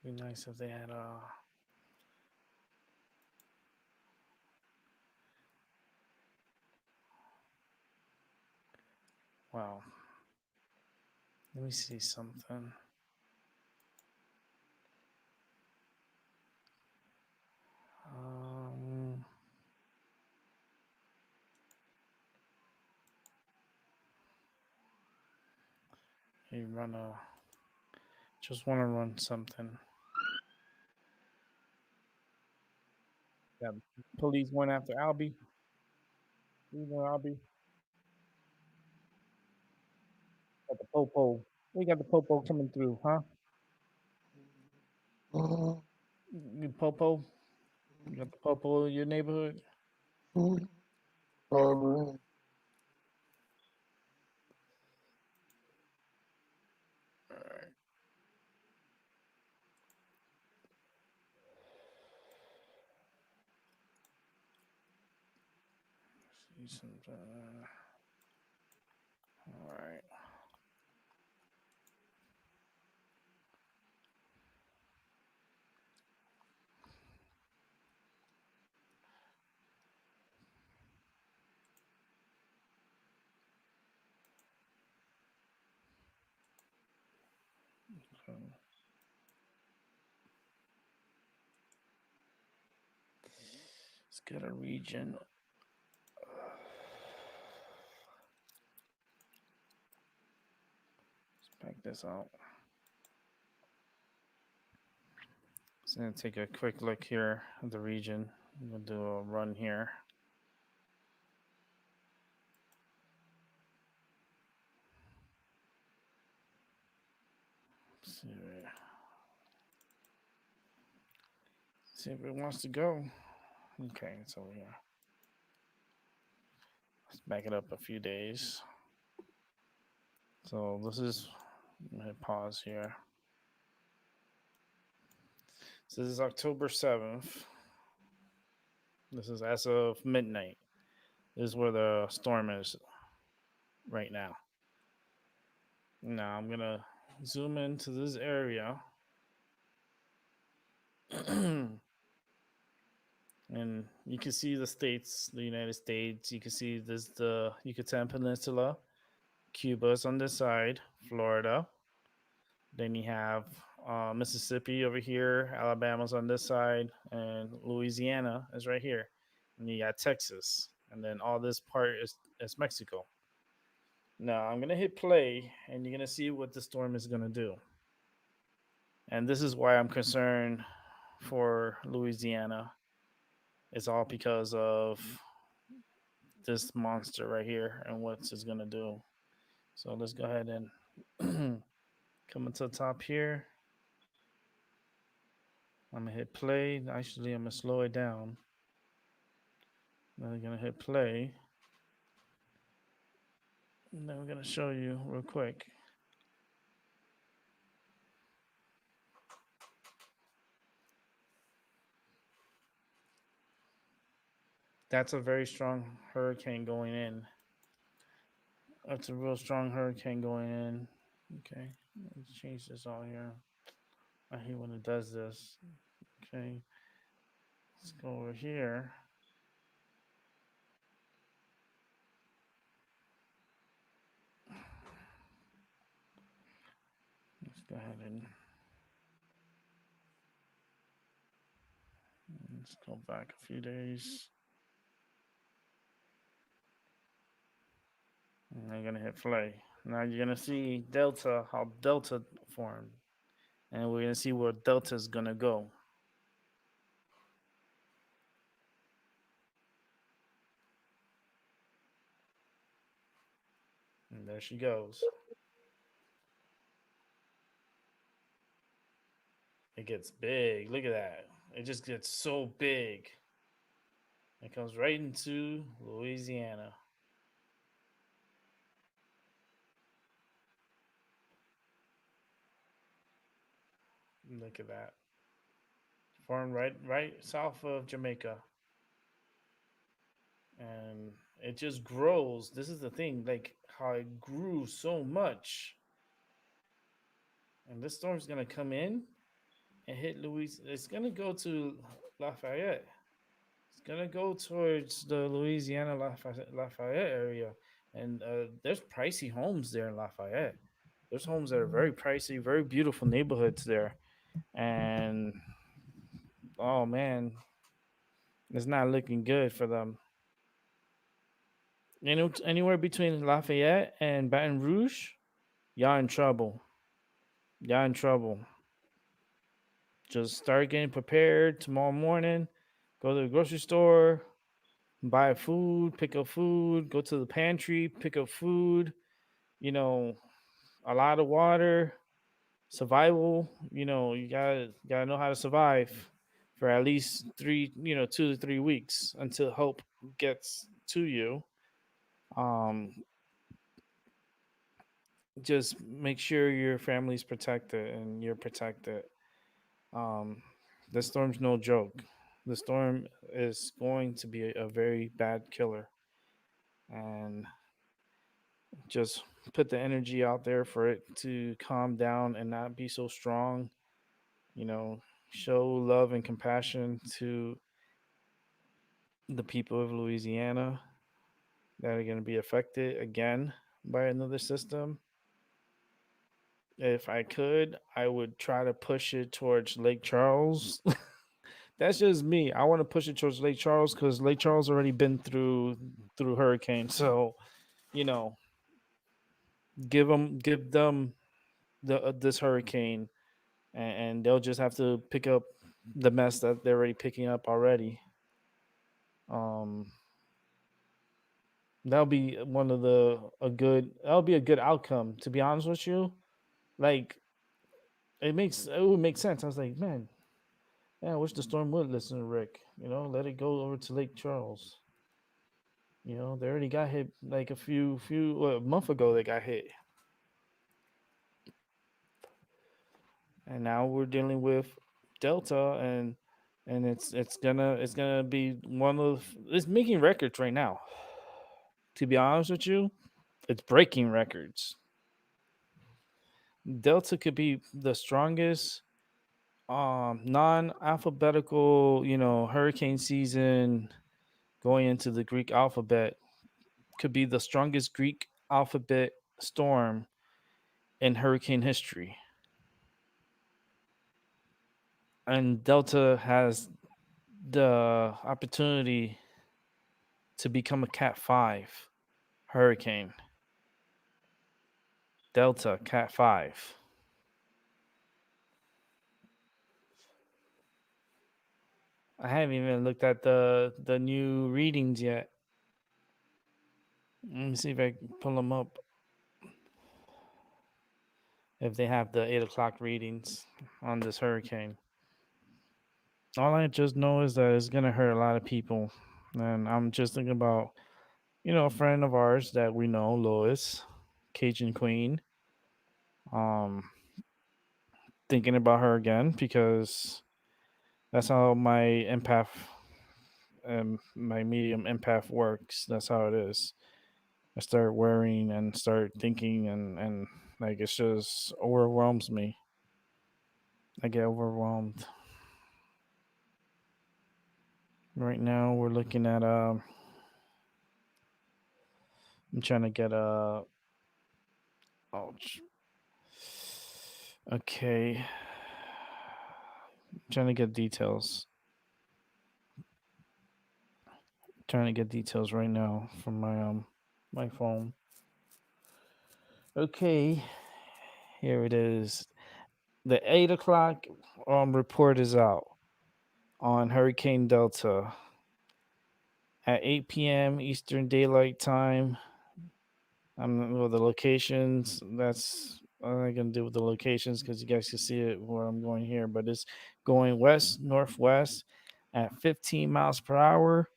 Be nice if they had a. Wow. Let me see something. run a. Just want to run something. Yeah, police went after Albie. You know Albie got the popo. We got the popo coming through, huh? You popo. You got the popo in your neighborhood. Probably. All right. See some. All right. So let's get a region. Let's back this out. So I'm gonna take a quick look here at the region. I'm gonna do a run here. See if it wants to go. Okay, it's over here. Let's back it up a few days. So this is, I'm gonna hit pause here. So this is October 7th. This is as of midnight. This is where the storm is right now. Now I'm gonna zoom into this area. And you can see the states, the United States. You can see this the Yucatan Peninsula. Cuba's on this side, Florida. Then you have Mississippi over here, Alabama's on this side, and Louisiana is right here. And you got Texas, and then all this part is Mexico. Now I'm gonna hit play, and you're gonna see what the storm is gonna do. And this is why I'm concerned for Louisiana. It's all because of this monster right here and what it's gonna do. So let's go ahead and come into the top here. I'm gonna hit play. Actually, I'm gonna slow it down. Then I'm gonna hit play. And then we're gonna show you real quick. That's a very strong hurricane going in. That's a real strong hurricane going in. Okay, let's change this all here. I hate when it does this. Okay, let's go over here. Let's go ahead and let's go back a few days. And I'm gonna hit play. Now you're gonna see Delta, how Delta formed, and we're gonna see where Delta is gonna go. And there she goes. It gets big. Look at that. It just gets so big. It comes right into Louisiana. Look at that. Formed right south of Jamaica. And it just grows. This is the thing, like how it grew so much. And this storm's gonna come in and hit Louis. It's gonna go to Lafayette. It's gonna go towards the Louisiana Lafayette area, and there's pricey homes there in Lafayette. There's homes that are very pricey, very beautiful neighborhoods there, and oh man, it's not looking good for them. You know, anywhere between Lafayette and Baton Rouge, y'all in trouble. Y'all in trouble. Just start getting prepared tomorrow morning. Go to the grocery store, buy food, pick up food, go to the pantry, pick up food, you know, a lot of water, survival, you gotta know how to survive for at least 2 to 3 weeks until help gets to you. Um, just make sure your family's protected and you're protected. Um, the storm's no joke. The storm is going to be a very bad killer, and just put the energy out there for it to calm down and not be so strong. You know, show love and compassion to the people of Louisiana that are going to be affected again by another system. If I could, I would try to push it towards Lake Charles. That's just me. I want to push it towards Lake Charles because Lake Charles already been through hurricane. So you know, give them this hurricane, and they'll just have to pick up the mess that they're already picking up already. Um, that'll be one of the a good. That'll be a good outcome. To be honest with you, like it would make sense. I was like, man, I wish the storm would listen to Rick. Let it go over to Lake Charles. They already got hit like a month ago. They got hit, and now we're dealing with Delta, and it's gonna be one of it's making records right now. To be honest with you, it's breaking records. Delta could be the strongest non-alphabetical, hurricane season going into the Greek alphabet. Could be the strongest Greek alphabet storm in hurricane history. And Delta has the opportunity to become a Cat 5 hurricane. Delta Cat 5. I haven't even looked at the new readings yet. Let me see if I can pull them up. If they have the 8 o'clock readings on this hurricane. All I just know is that it's gonna hurt a lot of people. And I'm just thinking about, a friend of ours that we know, Lois, Cajun Queen. Um, Thinking about her again because that's how my empath and my medium empath works. That's how it is. I start worrying and start thinking and like it's just overwhelms me. I get overwhelmed. Right now we're looking at I'm trying to get oh okay. Trying to get details. Trying to get details right now from my phone. Okay, here it is. The 8 o'clock report is out on Hurricane Delta at 8 p.m. Eastern Daylight Time. I'm with the locations. That's all I'm gonna do with the locations because you guys can see it where I'm going here. But it's going west northwest at 15 miles per hour,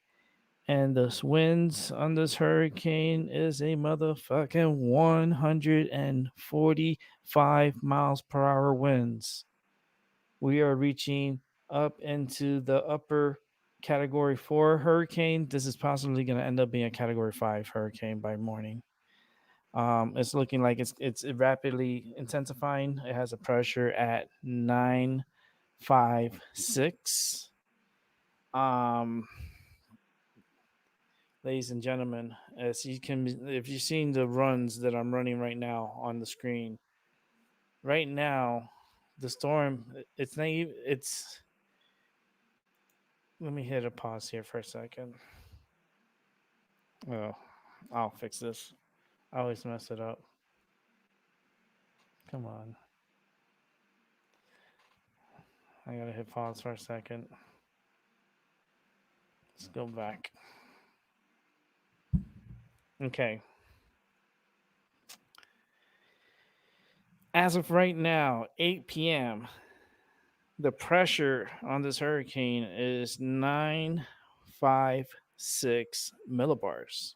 and the winds on this hurricane is a motherfucking 145 miles per hour winds. We are reaching up into the upper category 4 hurricane. This is possibly going to end up being a category 5 hurricane by morning. It's looking like it's rapidly intensifying. It has a pressure at 956. Um, Ladies and gentlemen, as you can, if you've seen the runs that I'm running right now on the screen, right now, the storm, it's not even, it's, let me hit a pause here for a second. Oh, I'll fix this. I always mess it up. Come on. I gotta hit pause for a second. Let's go back. Okay. As of right now, 8 p.m., the pressure on this hurricane is 956 millibars.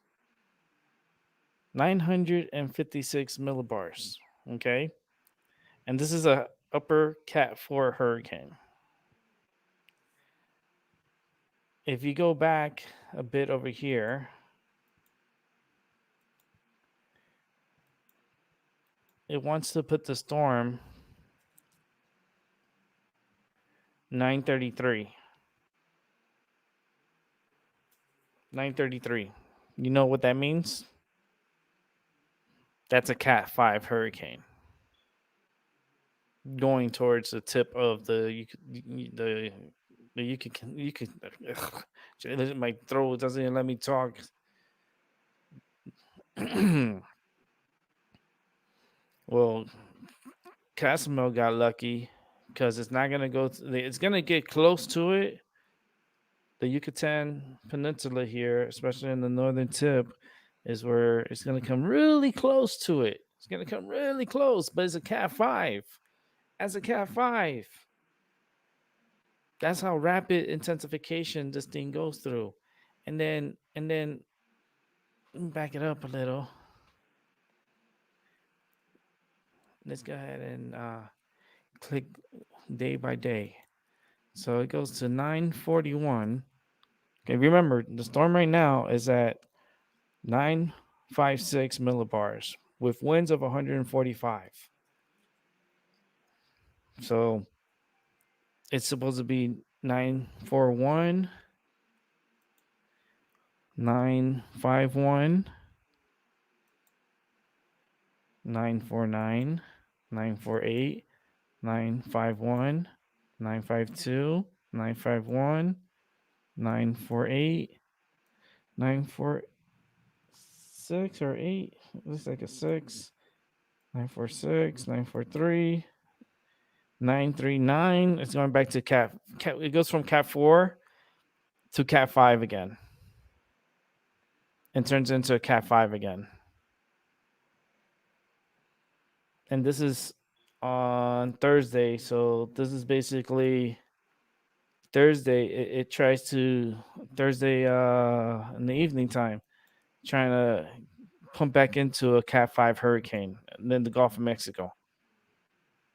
956 millibars. Okay. And this is a upper Cat 4 hurricane. If you go back a bit over here, it wants to put the storm 933. 933. You know what that means? That's a Cat 5 hurricane going towards the tip of the you can my throat doesn't even let me talk. Well, Casimel got lucky because it's not gonna go. It's gonna get close to it. The Yucatan Peninsula here, especially in the northern tip, is where it's gonna come really close to it. It's gonna come really close, but it's a Cat 5. As a Cat 5, that's how rapid intensification this thing goes through. And then let me back it up a little. Let's go ahead and click day by day. So it goes to 941. Okay, remember the storm right now is at 956 millibars with winds of 145. So it's supposed to be 941, 951, 949, 948, 951, 952, 951, 948, 946 or 8. Looks like a 6. 946, 943, 939. It's going back to cat. It goes from Cat 4 to Cat 5 again and turns into a Cat 5 again. And this is on Thursday. So this is basically Thursday. It tries to Thursday in the evening time, trying to pump back into a Cat 5 hurricane and then the Gulf of Mexico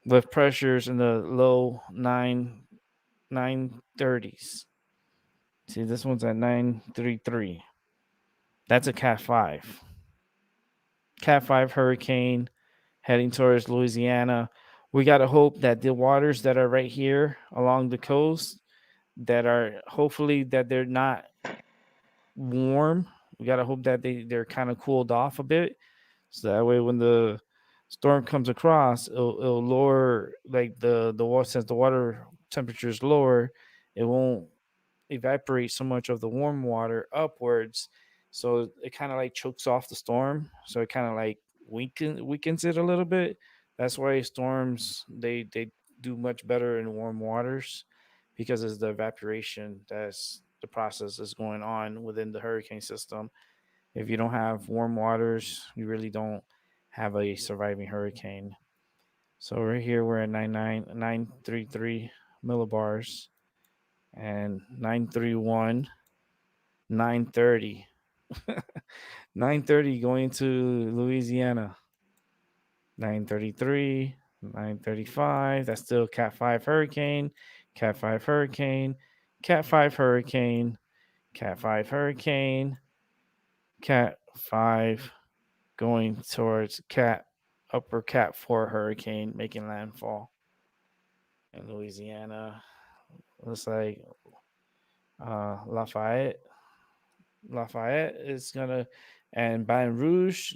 with pressures in the low 930s. See, this one's at 933. That's a Cat 5. Cat 5 hurricane heading towards Louisiana. We got to hope that the waters that are right here along the coast that are hopefully that they're not warm. We got to hope that they're kind of cooled off a bit. So that way when the storm comes across, it'll lower like the water, since the water temperature is lower, it won't evaporate so much of the warm water upwards, so it kind of like chokes off the storm, so it kind of like weakens it a little bit. That's why storms they do much better in warm waters, because it's the evaporation that's the process is going on within the hurricane system. If you don't have warm waters, you really don't have a surviving hurricane. So right here we're at 933 millibars and 931, 930. 930 going to Louisiana. 933, 935. That's still Cat 5 hurricane, Cat 5 hurricane, Cat 5 hurricane, Cat 5 hurricane, Cat 5 going towards upper Cat 4 hurricane making landfall in Louisiana. Looks like Lafayette. Lafayette is gonna, and Baton Rouge.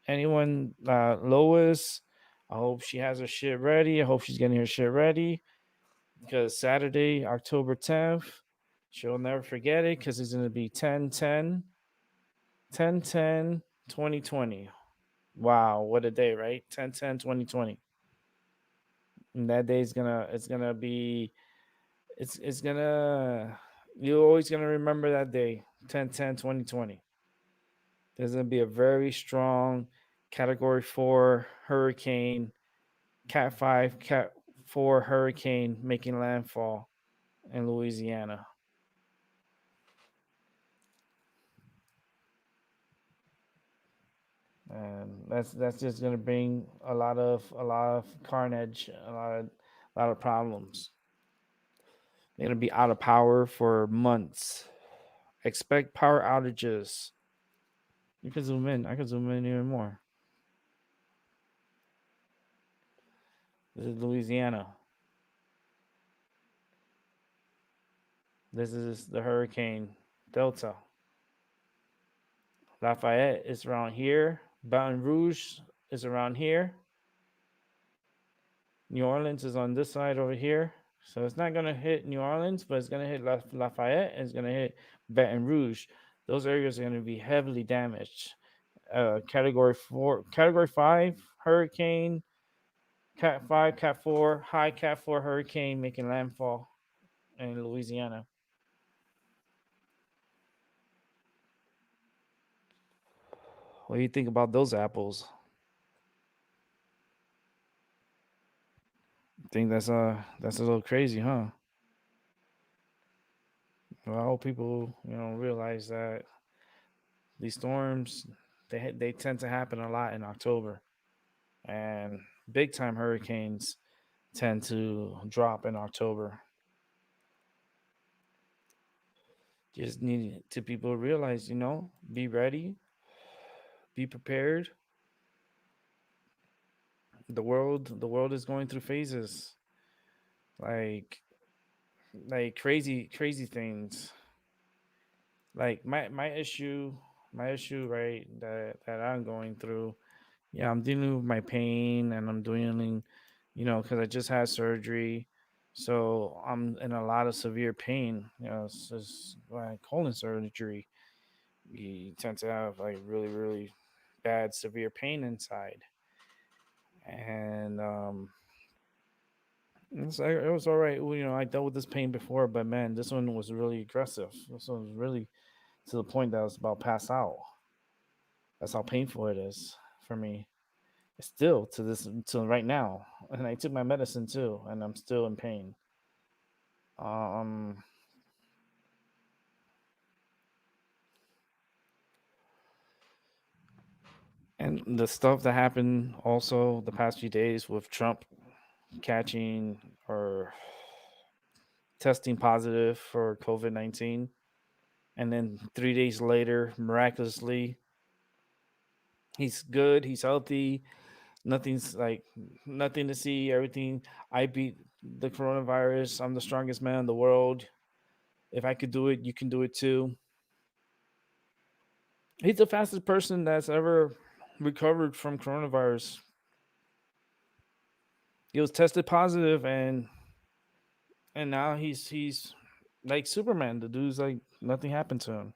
Anyone, Lois? I hope she has her shit ready. I hope she's getting her shit ready, because Saturday, October 10th, she'll never forget it because it's gonna be 10 10 10 10 2020. Wow, what a day, right? 10-10-2020. And that day is gonna it's gonna be it's gonna you're always gonna remember that day, 10-10-2020. There's gonna be a very strong category 4 hurricane, cat 5, cat 4 hurricane making landfall in Louisiana. And that's just gonna bring a lot of carnage, a lot of problems. They're gonna be out of power for months. Expect power outages. You can zoom in. I can zoom in even more. This is Louisiana. This is the Hurricane Delta. Lafayette is around here. Baton Rouge is around here. New Orleans is on this side over here. So it's not going to hit New Orleans, but it's going to hit Lafayette and it's going to hit Baton Rouge. Those areas are going to be heavily damaged. Category 4, Category 5 hurricane, Cat 5, Cat 4, high Cat 4 hurricane making landfall in Louisiana. What do you think about those apples? Think that's a little crazy, huh? Well, I hope people realize that these storms they tend to happen a lot in October, and big time hurricanes tend to drop in October. Just need to people realize, be ready, be prepared. The world is going through phases, like crazy things. Like my issue, right, that I'm going through. Yeah, I'm dealing with my pain and I'm dealing, because I just had surgery. So I'm in a lot of severe pain. It's just like colon surgery. You tend to have like really, really bad, severe pain inside. And it was all right. Well, I dealt with this pain before, but man, this one was really aggressive. This one was really to the point that I was about to pass out. That's how painful it is for me. Still to this until right now, and I took my medicine too, and I'm still in pain. Um, and the stuff that happened also the past few days with Trump catching or testing positive for COVID-19, and then 3 days later, miraculously, he's good, he's healthy, nothing's like nothing to see, everything. I beat the coronavirus. I'm the strongest man in the world. If I could do it, you can do it too. He's the fastest person that's ever recovered from coronavirus. He was tested positive, and now he's like Superman. The dude's like nothing happened to him.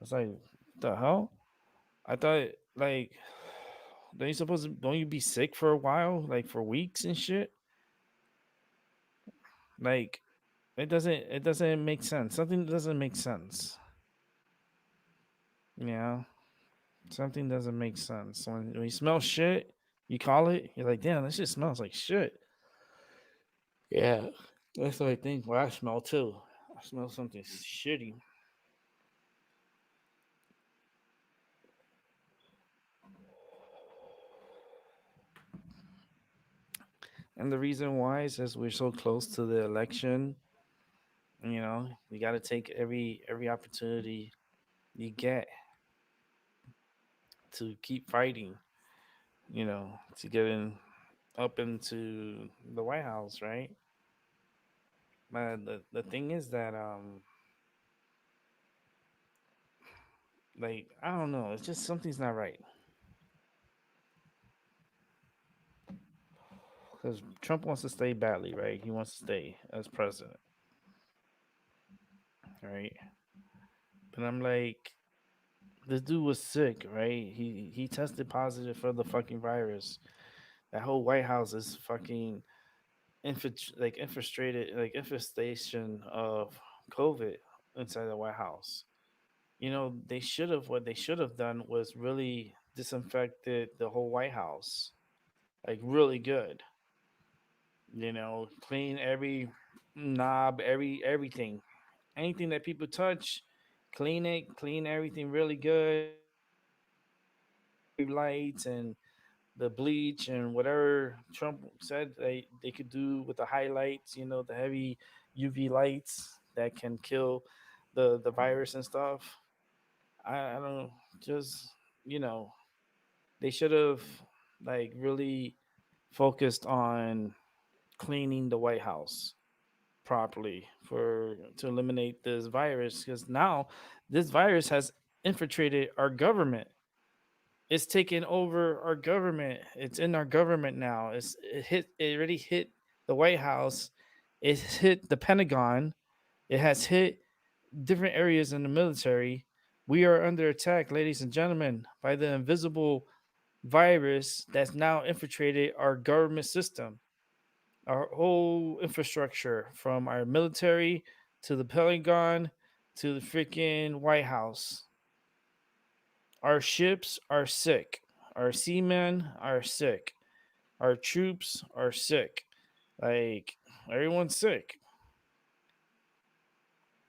It's like the hell. I thought like don't you be sick for a while, like for weeks and shit? Like it doesn't make sense. Something doesn't make sense. Yeah, something doesn't make sense. When you smell shit, you call it. You're like, damn, this shit smells like shit. Yeah, that's what I think. What I smell too. I smell something shitty. And the reason why is as we're so close to the election. We got to take every opportunity you get to keep fighting. To get in up into the White House, right? But the thing is that like I don't know. It's just something's not right because Trump wants to stay badly, right? He wants to stay as president, right? But I'm like, This dude was sick, right? He tested positive for the fucking virus. That whole White House is fucking infiltrated, like infestation of COVID inside the White House. They should have what they should have done was really disinfected the whole White House, like really good. Clean every knob, everything, anything that people touch, clean it, clean everything really good. Lights and the bleach and whatever Trump said they could do with the highlights, the heavy UV lights that can kill the virus and stuff. I don't just you know they should have like really focused on cleaning the White House properly for to eliminate this virus, because now this virus has infiltrated our government. It's taken over our government. It's in our government now. It already hit the White House. It's hit the Pentagon. It has hit different areas in the military. We are under attack, ladies and gentlemen, by the invisible virus that's now infiltrated our government system, our whole infrastructure, from our military to the Pentagon to the freaking White House. Our ships are sick. Our seamen are sick. Our troops are sick. Like, everyone's sick.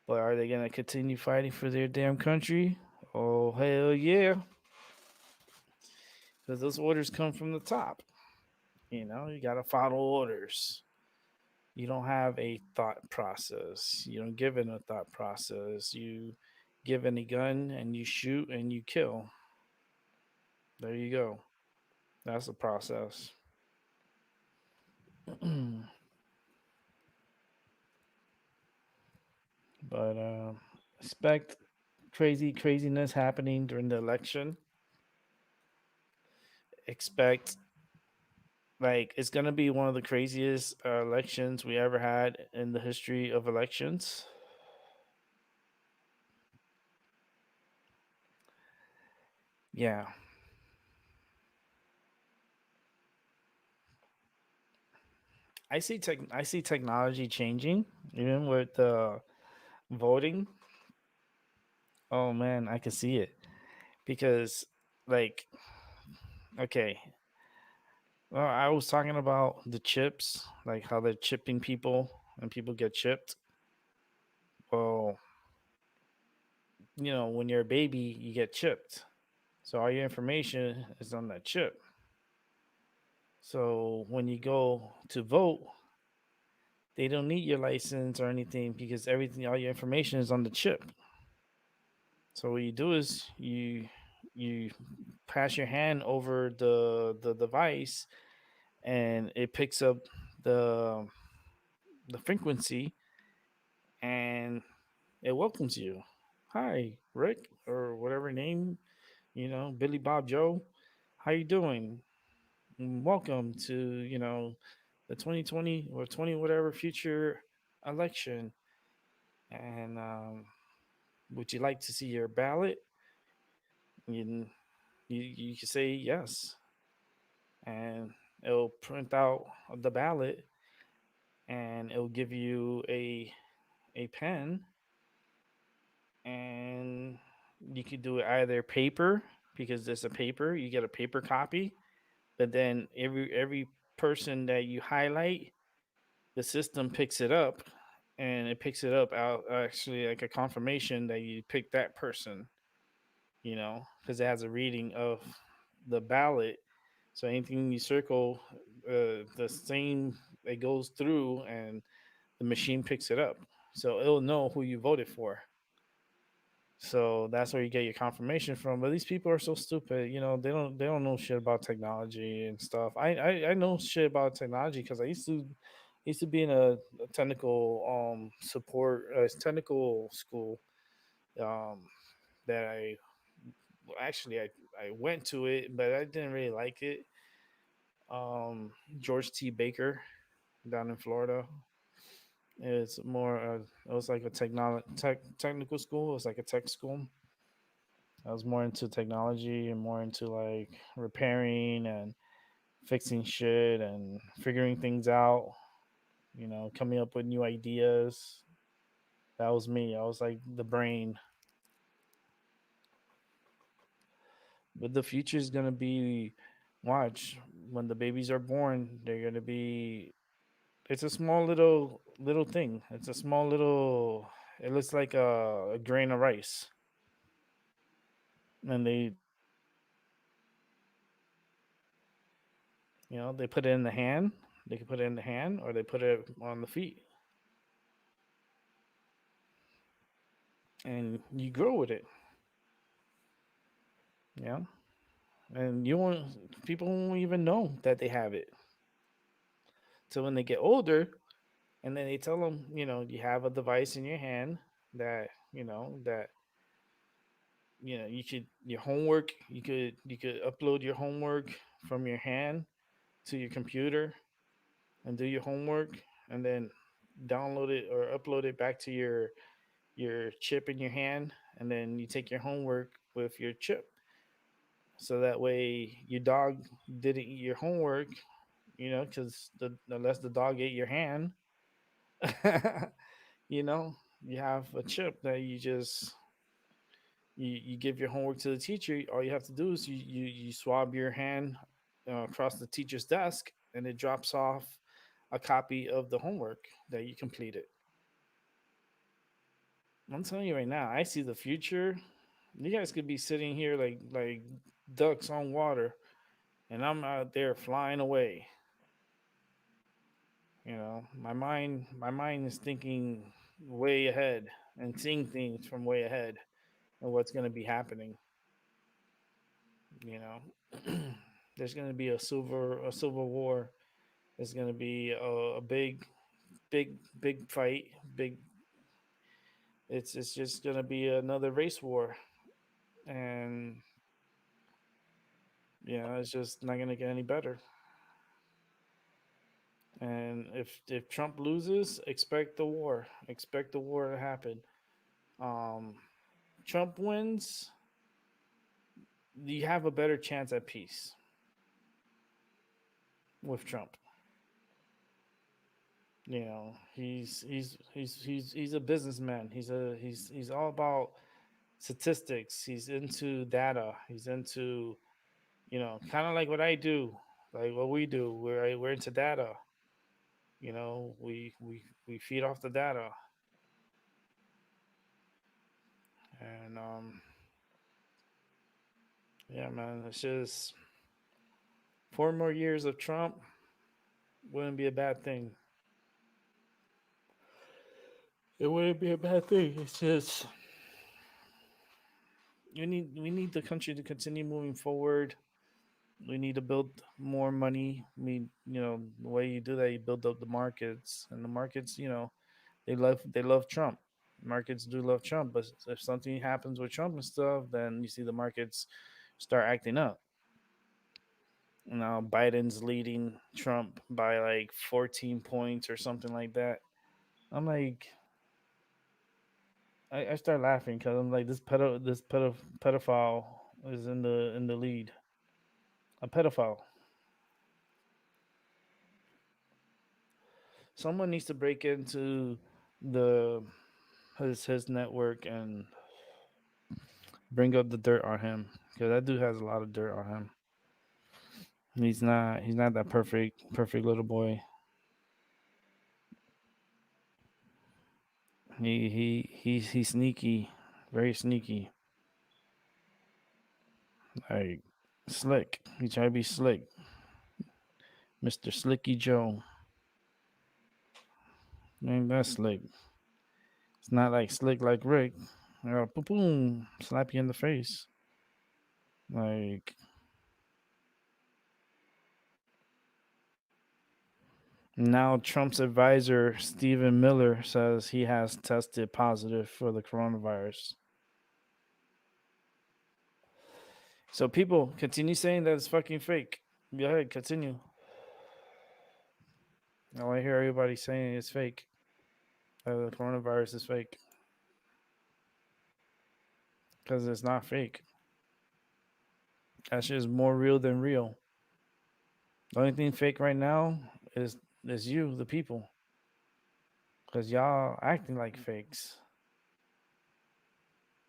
But are they going to continue fighting for their damn country? Oh, hell yeah. Because those orders come from the top. You got to follow orders. You don't have a thought process. You don't give it a thought process. You give any gun and you shoot and you kill. There you go. That's the process. But expect craziness happening during the election. Expect, like, it's gonna be one of the craziest elections we ever had in the history of elections. Yeah, I see technology changing, even with voting. Oh man, I can see it because, like, okay, well, I was talking about the chips, like how they're chipping people and people get chipped. Well, when you're a baby, you get chipped. So all your information is on that chip. So when you go to vote, they don't need your license or anything because everything, all your information is on the chip. So what you do is you pass your hand over the device, and it picks up the the frequency, and it welcomes you. Hi, Rick, or whatever name, Billy Bob Joe. How you doing? Welcome to the 2020 or 20 whatever future election. And would you like to see your ballot? You can say yes, and it'll print out the ballot, and it'll give you a pen, and you could do it either paper, because there's a paper, you get a paper copy, but then every person that you highlight, the system picks it up, and it picks it up out actually like a confirmation that you picked that person, because it has a reading of the ballot. So anything you circle, the same, it goes through, and the machine picks it up. So it'll know who you voted for. So that's where you get your confirmation from. But these people are so stupid. They don't know shit about technology and stuff. I know shit about technology because I used to be in a technical support technical school, um that I went to it, but I didn't really like it. George T. Baker down in Florida. It's more. It was like a technical school. It was like a tech school. I was more into technology and more into like repairing and fixing shit and figuring things out, coming up with new ideas. That was me. I was like the brain. But the future is going to be, watch, when the babies are born, they're going to be, it's a small little thing. It's a small little, it looks like a grain of rice. And they put it in the hand. They can put it in the hand or they put it on the feet. And you grow with it, you know? And people won't even know that they have it. So when they get older, and then they tell them, you have a device in your hand that you could your homework, you could upload your homework from your hand to your computer and do your homework, and then download it or upload it back to your chip in your hand, and then you take your homework with your chip, so that way your dog didn't eat your homework, because unless the dog ate your hand, you know you have a chip that you give your homework to the teacher. All you have to do is you swab your hand across the teacher's desk, and it drops off a copy of the homework that you completed. I'm telling you right now, I see the future. You guys could be sitting here like ducks on water, and I'm out there flying away. My mind is thinking way ahead and seeing things from way ahead and what's going to be happening. You know, there's going to be a civil war. There's going to be a big fight. Big. It's just going to be another race war, and it's just not going to get any better. And if Trump loses, expect the war. Expect the war to happen. Um, Trump wins, you have a better chance at peace with Trump. He's a businessman. He's all about statistics. He's into data. He's into kind of like what I do, like what we do. We're into data. We feed off the data, and yeah, man, it's just 4 more years of Trump wouldn't be a bad thing. It wouldn't be a bad thing. It's just we need the country to continue moving forward. We need to build more money. The way you do that, you build up the markets, and the markets, they love Trump. Markets do love Trump, but if something happens with Trump and stuff, then you see the markets start acting up. Now Biden's leading Trump by like 14 points or something like that. I'm like, I start laughing because I'm like, this pedophile is in the lead. A pedophile. Someone needs to break into the his network and bring up the dirt on him, because that dude has a lot of dirt on him. He's not that perfect little boy. He's sneaky, very sneaky, like slick. He try to be slick, Mister Slicky Joe. Man, that's slick. It's not like slick like Rick. Boom, boom, slap you in the face. Like, now Trump's advisor Stephen Miller says he has tested positive for the coronavirus. So people continue saying that it's fucking fake. Go ahead, continue. I hear everybody saying it's fake. The coronavirus is fake, because it's not fake. That shit is more real than real. The only thing fake right now is you, the people, because y'all acting like fakes.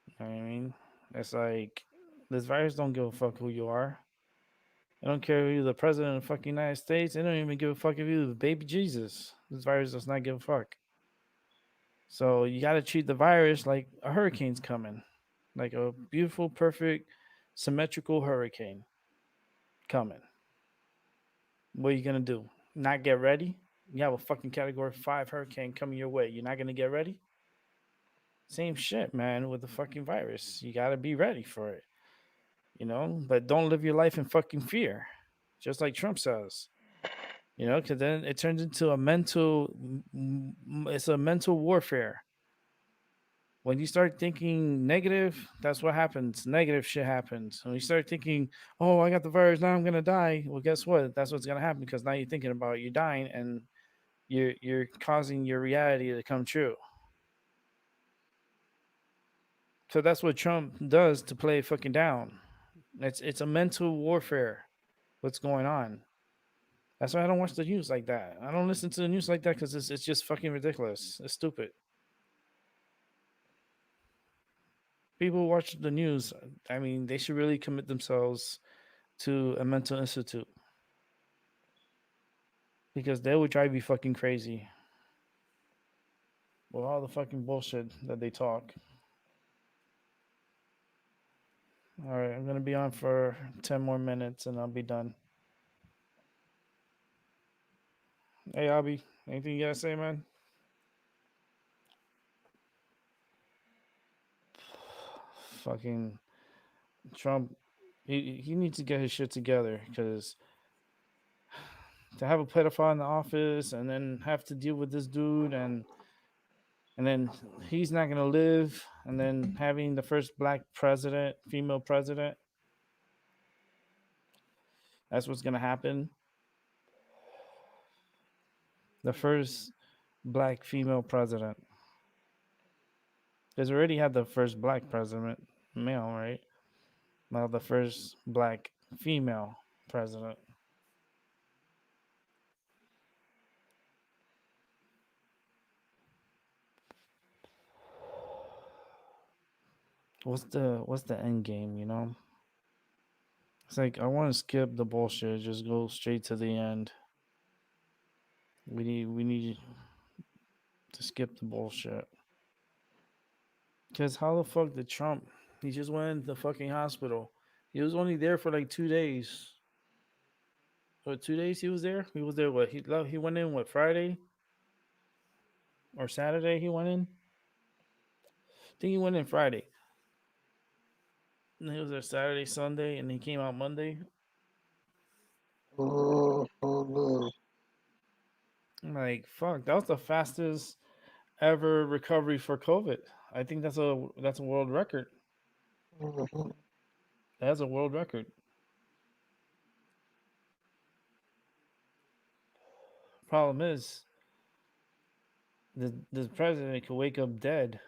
You know what I mean? It's like this virus don't give a fuck who you are. I don't care if you're the president of the fucking United States. They don't even give a fuck if you're the baby Jesus. This virus does not give a fuck. So you got to treat the virus like a hurricane's coming, like a beautiful, perfect, symmetrical hurricane coming. What are you gonna do? Not get ready? You have a fucking category 5 hurricane coming your way. You're not gonna get ready? Same shit, man, with the fucking virus. You gotta be ready for it, But don't live your life in fucking fear, just like Trump says, because then it turns into it's a mental warfare. When you start thinking negative, that's what happens. Negative shit happens. When you start thinking, oh, I got the virus, now I'm gonna die. Well, guess what? That's what's gonna happen because now you're thinking about you dying and you're causing your reality to come true. So that's what Trump does to play fucking down. It's a mental warfare. What's going on? That's why I don't watch the news like that. I don't listen to the news like that because it's just fucking ridiculous. It's stupid. People who watch the news. I mean, they should really commit themselves to a mental institute because they would drive you fucking crazy with all the fucking bullshit that they talk. All right, I'm gonna be on for 10 more minutes and I'll be done. Hey, Abby, anything you gotta say, man? Fucking Trump, he needs to get his shit together because to have a pedophile in the office and then have to deal with this dude and then he's not gonna live and then having the first black president, female president, that's what's gonna happen. The first black female president. Because we already had the first black president, male, right? Now the first black female president. What's the end game? It's like I want to skip the bullshit, just go straight to the end. We need to skip the bullshit. Cause how the fuck did Trump? He just went into the fucking hospital. He was only there for like 2 days. What 2 days he was there? He was there. What he went in what Friday or Saturday? He went in. I think he went in Friday. And he was there Saturday, Sunday, and he came out Monday. Oh no. I'm like, fuck, that was the fastest ever recovery for COVID. I think that's a world record. Mhm. That's a world record. Problem is, the president could wake up dead.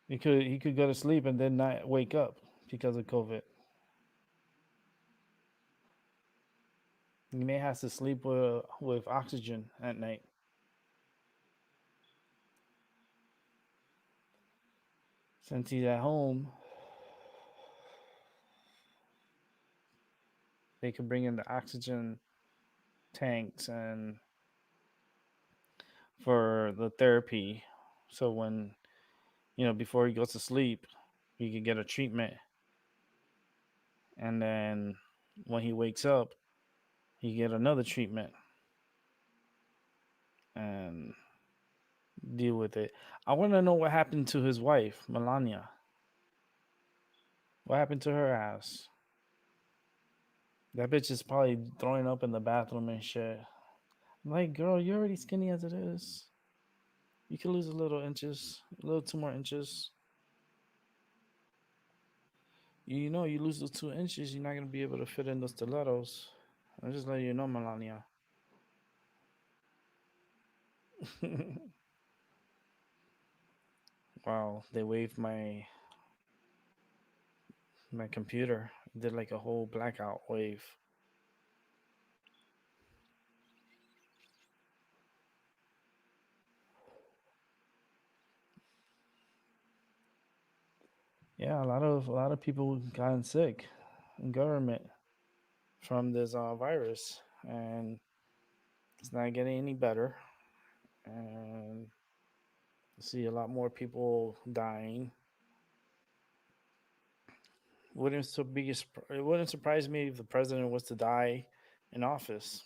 He could go to sleep and then not wake up because of COVID. He may have to sleep with oxygen at night. Since he's at home, they could bring in the oxygen tanks and for the therapy. So when before he goes to sleep, he could get a treatment, and then when he wakes up, he get another treatment and deal with it. I want to know what happened to his wife, Melania. What happened to her ass? That bitch is probably throwing up in the bathroom and shit. I'm like, girl, you're already skinny as it is. You could lose a little inches, a little 2 more inches. You lose those 2 inches, you're not gonna be able to fit in those stilettos. I'm just letting you know, Melania. Wow, they waved My computer did like a whole blackout wave. Yeah, a lot of people gotten sick in government from this virus, and it's not getting any better. And you see a lot more people dying. It wouldn't surprise me if the president was to die in office.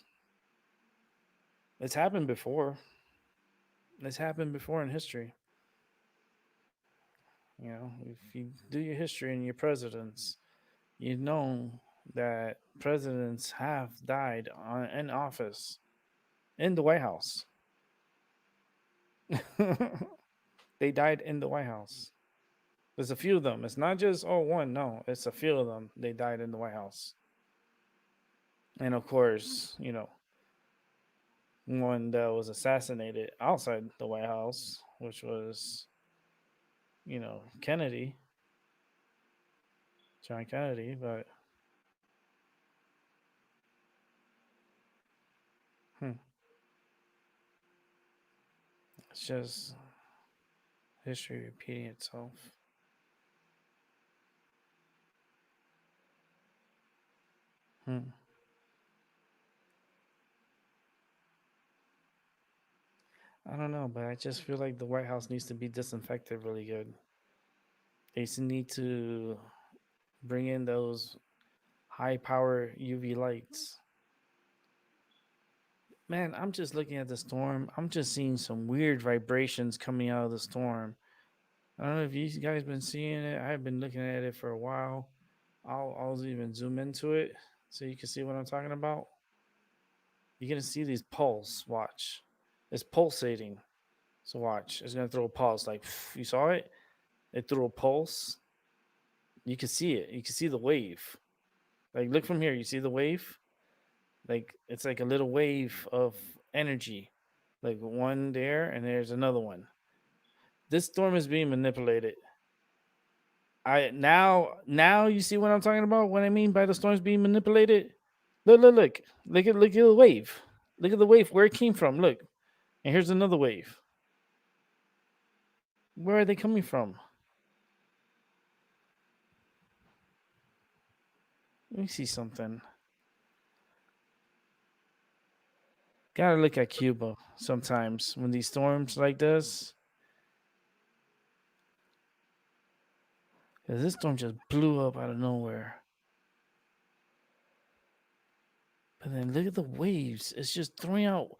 It's happened before. It's happened before in history. You know, if you do your history and your presidents, you know that presidents have died in office in the White House. They died in the White House. There's a few of them. It's not just one. No, it's a few of them. They died in the White House, and of course, one that was assassinated outside the White House, which was Kennedy, John Kennedy. But hmm, it's just history repeating itself. Hmm. I don't know, but I just feel like the White House needs to be disinfected really good. They need to bring in those high power UV lights. Man, I'm just looking at the storm. I'm just seeing some weird vibrations coming out of the storm. I don't know if you guys been seeing it. I've been looking at it for a while. I'll even zoom into it so you can see what I'm talking about. You're gonna see these pulse. Watch, it's pulsating. So watch, it's gonna throw a pulse. Like you saw it. It threw a pulse. You can see it. You can see the wave. Like look from here. You see the wave. Like it's like a little wave of energy. Like one there, and there's another one. This storm is being manipulated. Now you see what I'm talking about. What I mean by the storms being manipulated. Look at the wave. Look at the wave where it came from. Look, and here's another wave. Where are they coming from? Let me see something. Gotta look at Cuba sometimes when these storms like this. Cause this storm just blew up out of nowhere. But then look at the waves. It's just throwing out.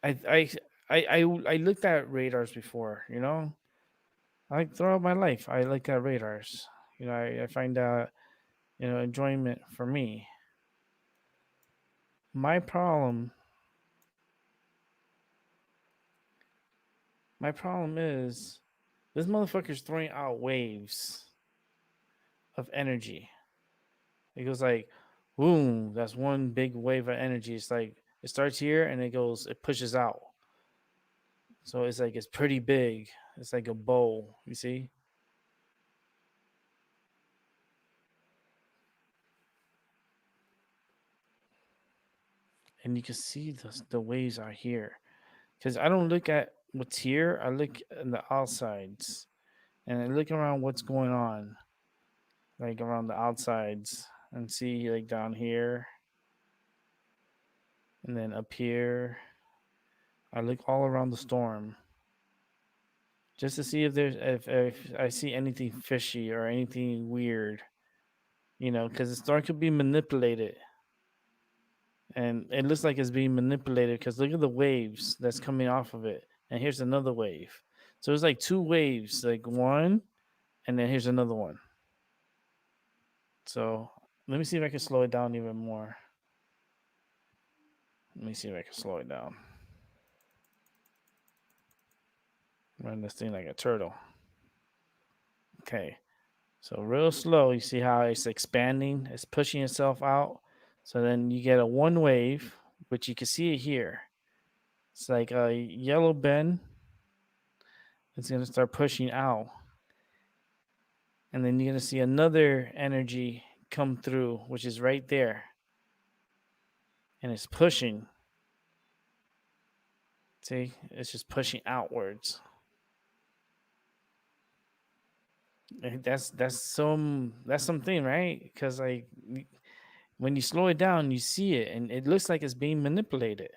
I I I looked at radars before. Like throughout my life, I look at radars. I find that enjoyment for me. My problem, my problem is this motherfucker's throwing out waves of energy. It goes like, boom. That's one big wave of energy. It's like it starts here and it pushes out. So it's like it's pretty big. It's like a bowl. You see, and you can see the waves are here. Because I don't look at what's here. I look at the outsides, and I look around what's going on, like around the outsides, and see like down here, and then up here. I look all around the storm just to see if I see anything fishy or anything weird. Because the storm could be manipulated, and it looks like it's being manipulated. Because look at the waves that's coming off of it, and here's another wave. So it's like two waves, like one, and then here's another one. So let me see if I can slow it down even more. Let me see if I can slow it down. Run this thing like a turtle. Okay. So real slow, you see how it's expanding, it's pushing itself out. So then you get a one wave, which you can see it here. It's like a yellow bend. It's gonna start pushing out. and then you're gonna see another energy come through, which is right there, and it's pushing. See, it's just pushing outwards. That's something, right? Because like when you slow it down, you see it, and it looks like it's being manipulated.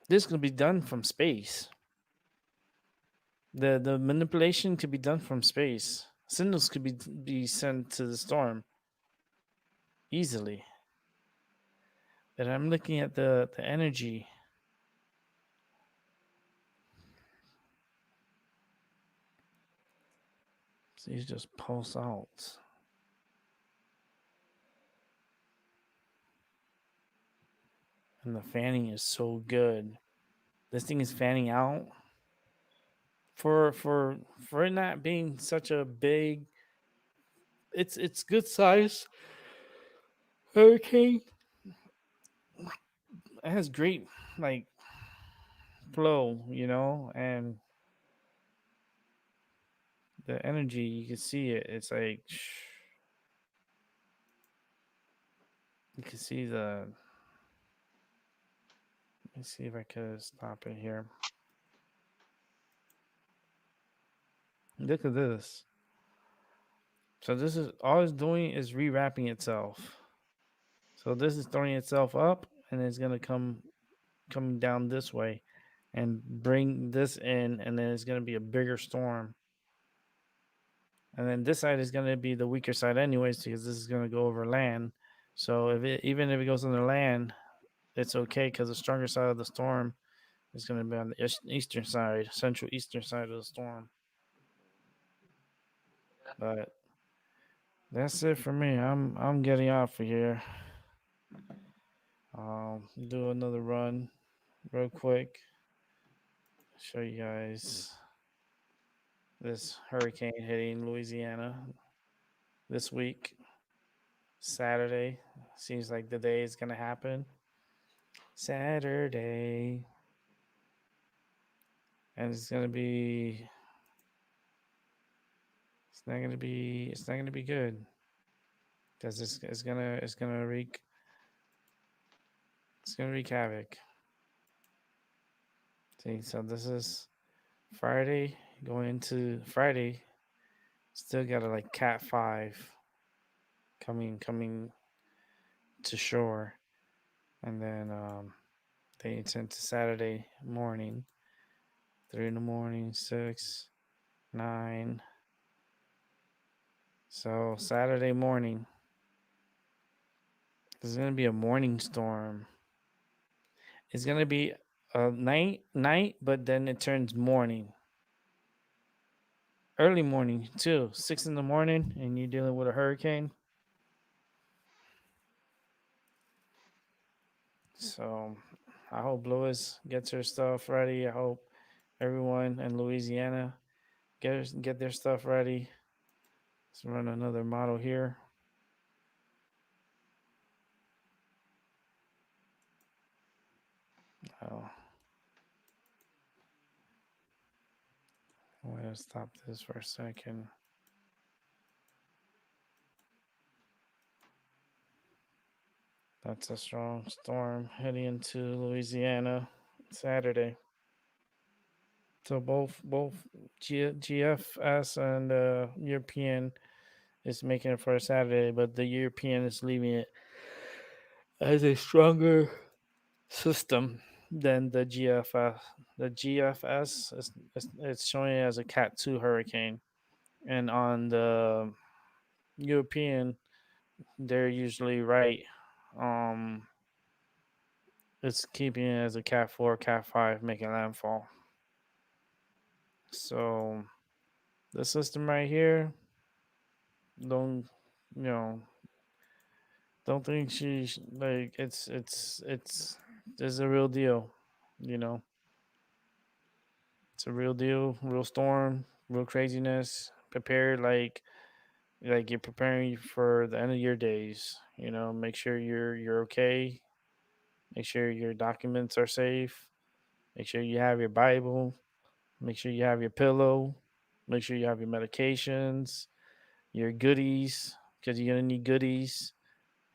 This could be done from space. The manipulation could be done from space. Signals could be sent to the storm easily. But I'm looking at the energy. So you just pulse out. And the fanning is so good. This thing is fanning out for it not being such a big. It's good size hurricane. It has great like flow, and the energy you can see it. It's like you can see the. Let me see if I could stop it here. Look at this. So this is all it's doing is rewrapping itself. So this is throwing itself up, and it's gonna coming down this way, and bring this in, and then it's gonna be a bigger storm. And then this side is gonna be the weaker side, anyways, because this is gonna go over land. So even if it goes under land, it's okay because the stronger side of the storm is gonna be on the eastern side, central eastern side of the storm. But that's it for me. I'm getting off of here. Do another run real quick. Show you guys this hurricane hitting Louisiana this week. Saturday. Seems like the day is gonna happen. Saturday. And it's not gonna be good. Because it's gonna wreak havoc. See, so this is Friday, going into Friday, still got a like Cat 5 coming to shore. And then they intend to Saturday morning, 3 in the morning, 6, 9. So Saturday morning, there's gonna be a morning storm. It's gonna be a night, but then it turns morning. Early morning too, 6 in the morning, and you're dealing with a hurricane. So I hope Lewis gets her stuff ready. I hope everyone in Louisiana get their stuff ready. Let's run another model here. Oh, I'm gonna stop this for a second. That's a strong storm heading into Louisiana Saturday. So both GFS and European is making it for a Saturday, but the European is leaving it as a stronger system than the GFS. The GFS it's showing it as a Cat 2 hurricane, and on the European, they're usually right. Um, it's keeping it as a Cat 4, Cat 5, making landfall. So the system right here, don't you know? Don't think she's like it's a real deal. You know, it's a real deal, real storm, real craziness. Prepare like you're preparing for the end of your days. Make sure you're okay. Make sure your documents are safe. Make sure you have your Bible. Make sure you have your pillow. Make sure you have your medications, your goodies, because you're gonna need goodies.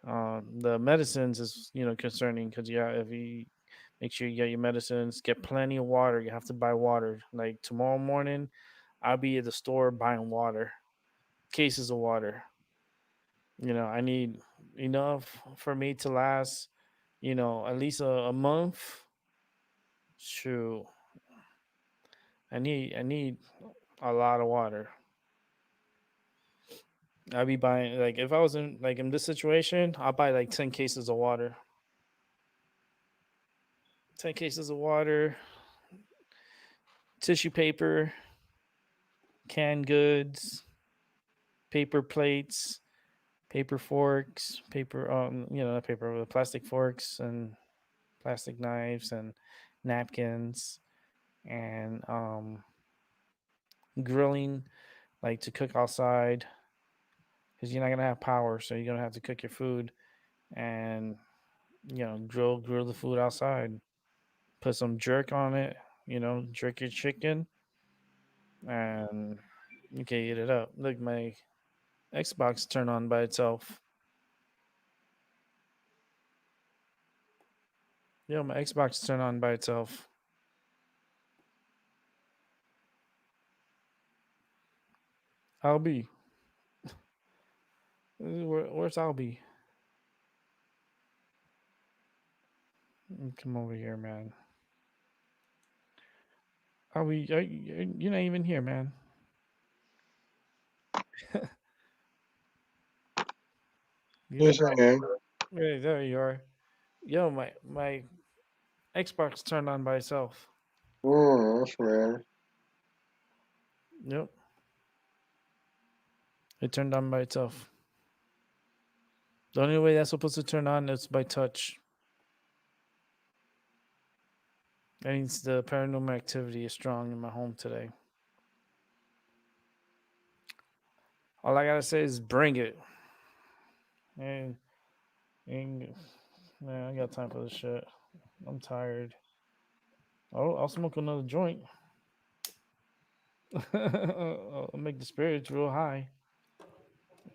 The medicines is concerning because if you make sure you get your medicines, get plenty of water. You have to buy water. Like tomorrow morning, I'll be at the store buying water, cases of water. I need enough for me to last, at least a month. Shoot, I need a lot of water. I'd be buying like if I was in this situation, I'll buy like 10 cases of water. 10 cases of water, tissue paper, canned goods, paper plates, paper forks, paper not paper, plastic forks and plastic knives and napkins and grilling, like to cook outside because you're not gonna have power, so you're gonna have to cook your food and grill the food outside. Put some jerk on it, jerk your chicken, and you can eat it up. Look, my Xbox turned on by itself. My Xbox turned on by itself. Albie, where's Albie? Come over here, man. Albie, you're not even here, man. You're not. Yes, I am. Hey, there you are. Yo, my Xbox turned on by itself. Oh, that's weird. Yep, it turned on by itself. The only way that's supposed to turn on is by touch. That means the paranormal activity is strong in my home today. All I gotta say is bring it. And, and man, I got time for this shit. I'm tired. I'll smoke another joint. I'll make the spirits real high.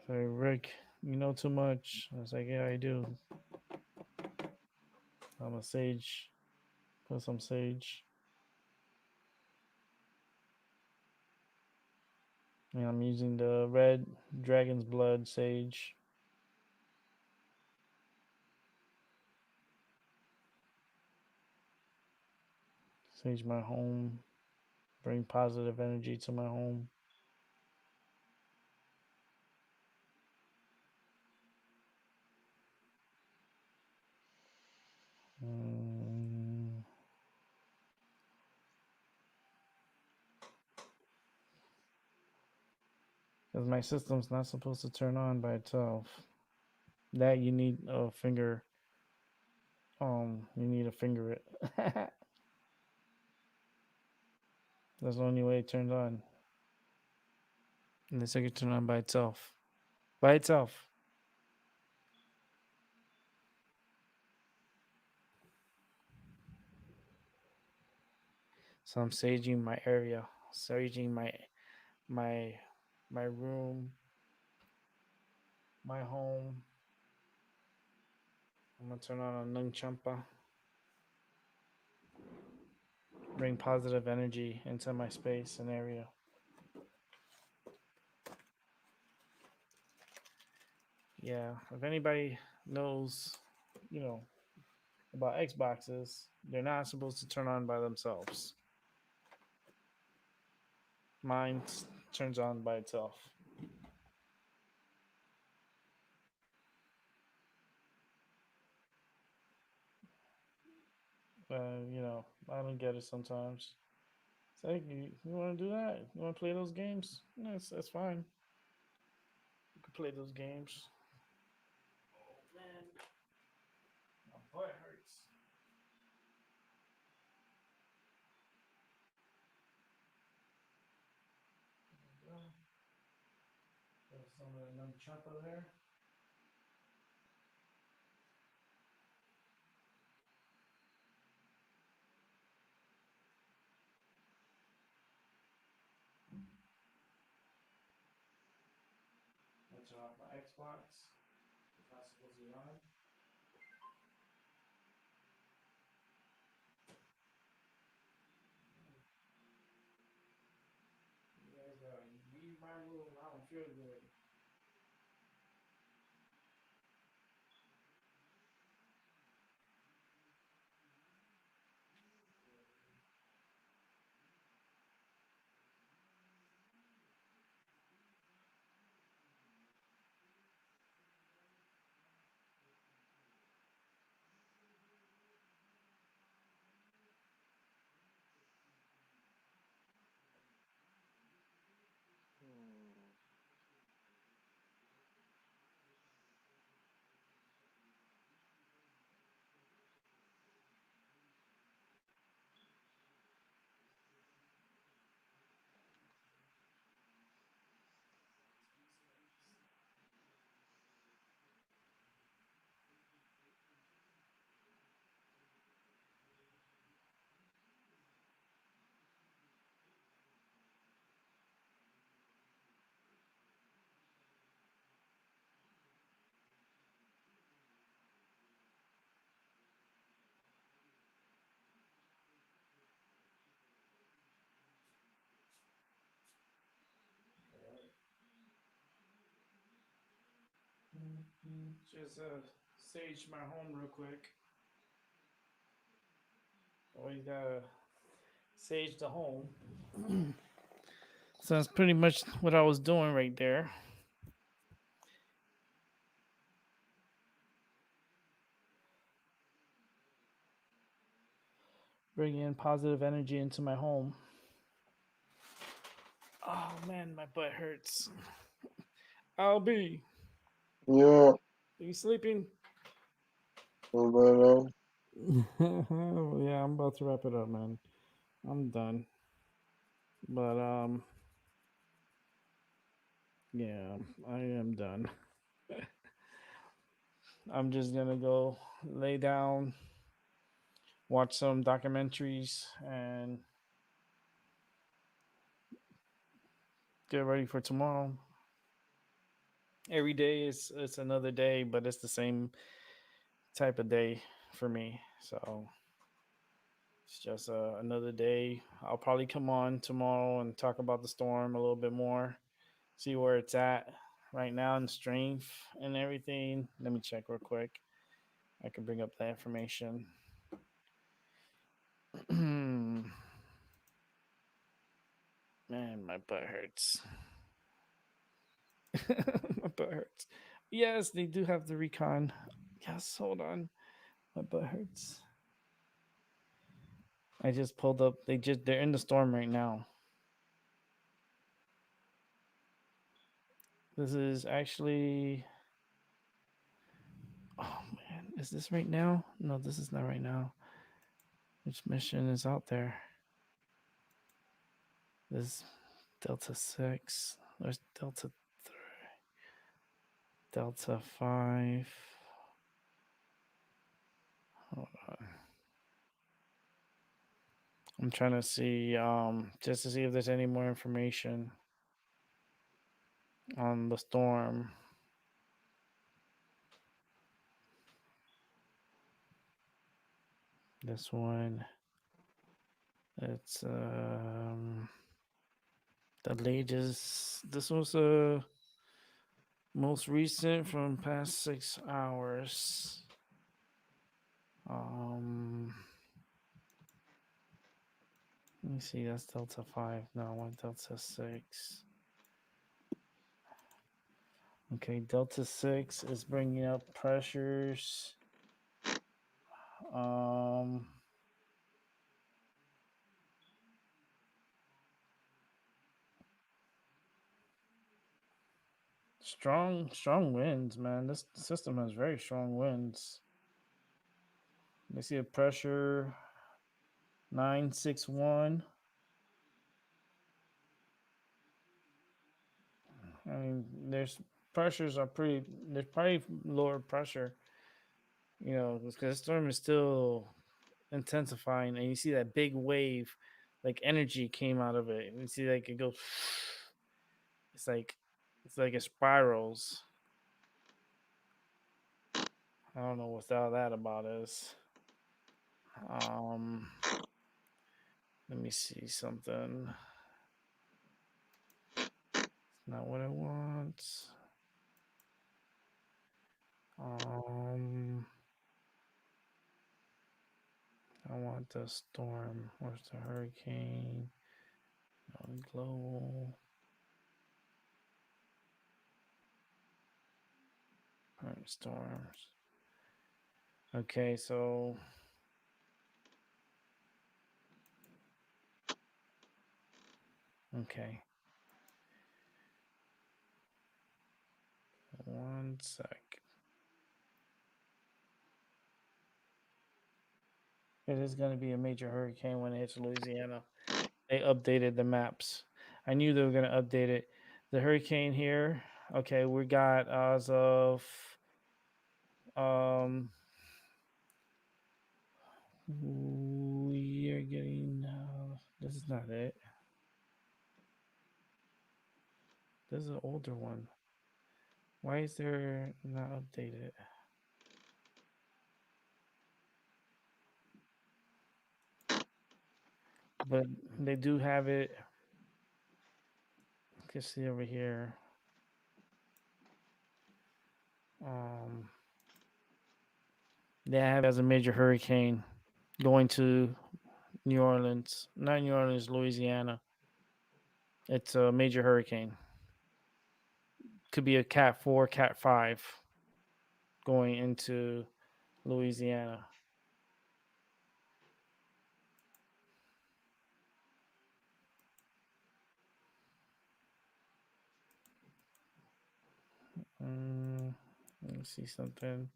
Say, Rick, you know too much. I was like, yeah, I do. I'm a sage. Put some sage. And I'm using the red dragon's blood sage. Sage my home. Bring positive energy to my home. Mm, because my system's not supposed to turn on by itself. That you need a finger. You need to finger it. That's the only way it turns on. And the second turn on by itself. By itself. So I'm saging my area, saging my my room, my home. I'm gonna turn on a Nung Champa. Bring positive energy into my space and area. Yeah, if anybody knows, you know, about Xboxes, they're not supposed to turn on by themselves. Mine turns on by itself. I don't get it sometimes. It's like, you want to do that? You want to play those games? No, that's fine. You can play those games. Oh, man, my butt hurts. There we go. Put some of the nunchaka there. turn off my Xbox. It's not supposed to be on. You guys gotta leave my room. I don't feel good. Just sage my home real quick. Always gotta sage the home. So that's pretty much what I was doing right there. Bringing in positive energy into my home. Oh man, my butt hurts. I'll be. Yeah, Are you sleeping? what about Yeah, I'm about to wrap it up, man. I'm done. But yeah, I am done. I'm just gonna go lay down, watch some documentaries, and get ready for tomorrow. Every day is it's another day, but it's the same type of day for me. So it's just another day. I'll probably come on tomorrow and talk about the storm a little bit more, see where it's at right now and strength and everything. Let me check real quick. I can bring up that information. Man, my butt hurts. My butt hurts. Yes, they do have the recon. Yes, hold on. My butt hurts. I just pulled up. They're in the storm right now. This is actually. Oh man, is this right now? No, this is not right now. Which mission is out there? This Delta 6. There's Delta 3. Delta 5. Hold on. I'm trying to see, just to see if there's any more information on the storm. This one, it's the latest. This was most recent from past 6 hours. Um, Let me see. That's Delta 5. No, one Delta 6. Okay, Delta 6 is bringing up pressures. Um, strong winds, man. This system has very strong winds. Let me see a pressure 961. I mean, there's pressures are pretty. There's probably lower pressure, because the storm is still intensifying, and you see that big wave, like energy came out of it. And you see like it goes. It's like It's like it spirals. I don't know what all that about is. Um, Let me see something. It's not what I want. Um, I want the storm. Where's the hurricane? Global storms. Okay, so okay. One sec. It is going to be a major hurricane when it hits Louisiana. They updated the maps. I knew they were going to update it. The hurricane here. Okay, we got as of um we are getting. This is not it. This is an older one. Why is there not updated? But they do have it. You can see over here. Um, they have it as a major hurricane going to New Orleans, not New Orleans, Louisiana. It's a major hurricane. Could be a Cat 4, Cat 5 going into Louisiana. Let me see something.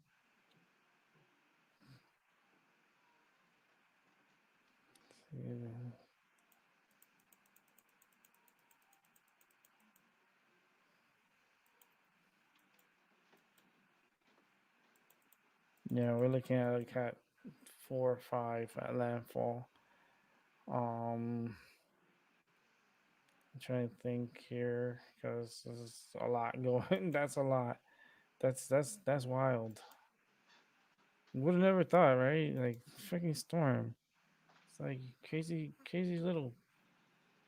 Yeah, we're looking at a Cat 4 or 5 at landfall. I'm trying to think here because there's a lot going. That's a lot. That's wild. Would have never thought, right? Like freaking storm. It's like crazy, crazy little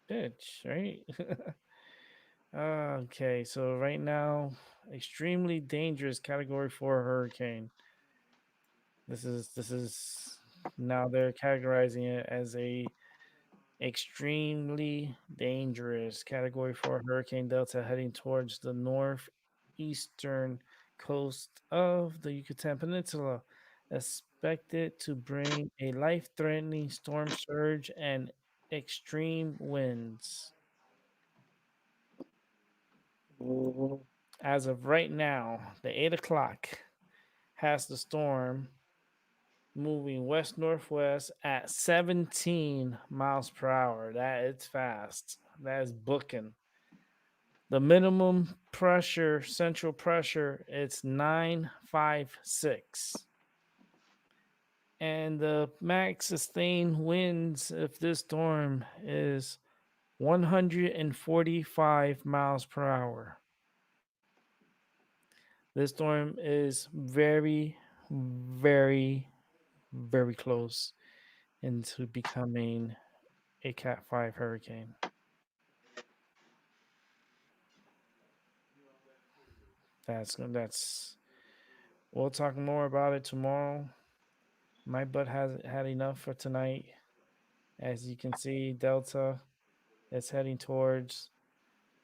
bitch, right? Okay, so right now, extremely dangerous Category 4 hurricane. This is now they're categorizing it as a extremely dangerous Category 4 Hurricane Delta heading towards the northeastern coast of the Yucatan Peninsula, expected to bring a life threatening storm surge and extreme winds. Mhm. As of right now, the 8 o'clock has the storm moving west northwest at 17 miles per hour. That it's fast. That is booking. The minimum pressure, central pressure, it's 956. And the max sustained winds of this storm is 145 miles per hour. This storm is very, very, very close into becoming a Cat 5 hurricane. That's we'll talk more about it tomorrow. My butt has had enough for tonight. As you can see, Delta is heading towards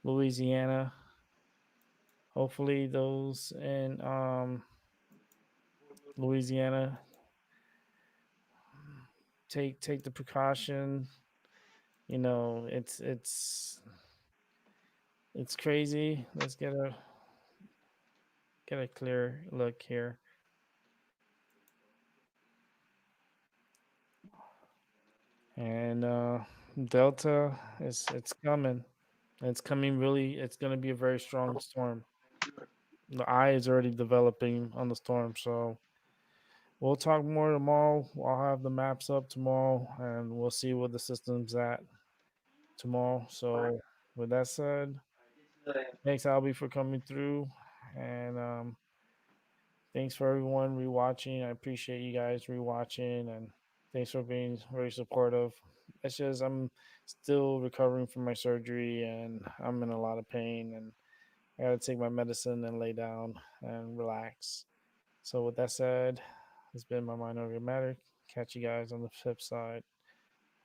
Louisiana. Hopefully, those in Louisiana take the precaution. You know, it's crazy. Let's get a clear look here. And Delta is it's coming. It's coming really. It's going to be a very strong storm. The eye is already developing on the storm, so we'll talk more tomorrow. I'll have the maps up tomorrow, and we'll see what the system's at tomorrow. So, with that said, Thanks, Albie, for coming through. And thanks for everyone rewatching. I appreciate you guys rewatching, and thanks for being very supportive. It's just I'm still recovering from my surgery, and I'm in a lot of pain, and I gotta take my medicine and lay down and relax. So with that said, it's been my mind over your matter. Catch you guys on the flip side.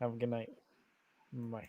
Have a good night. Bye.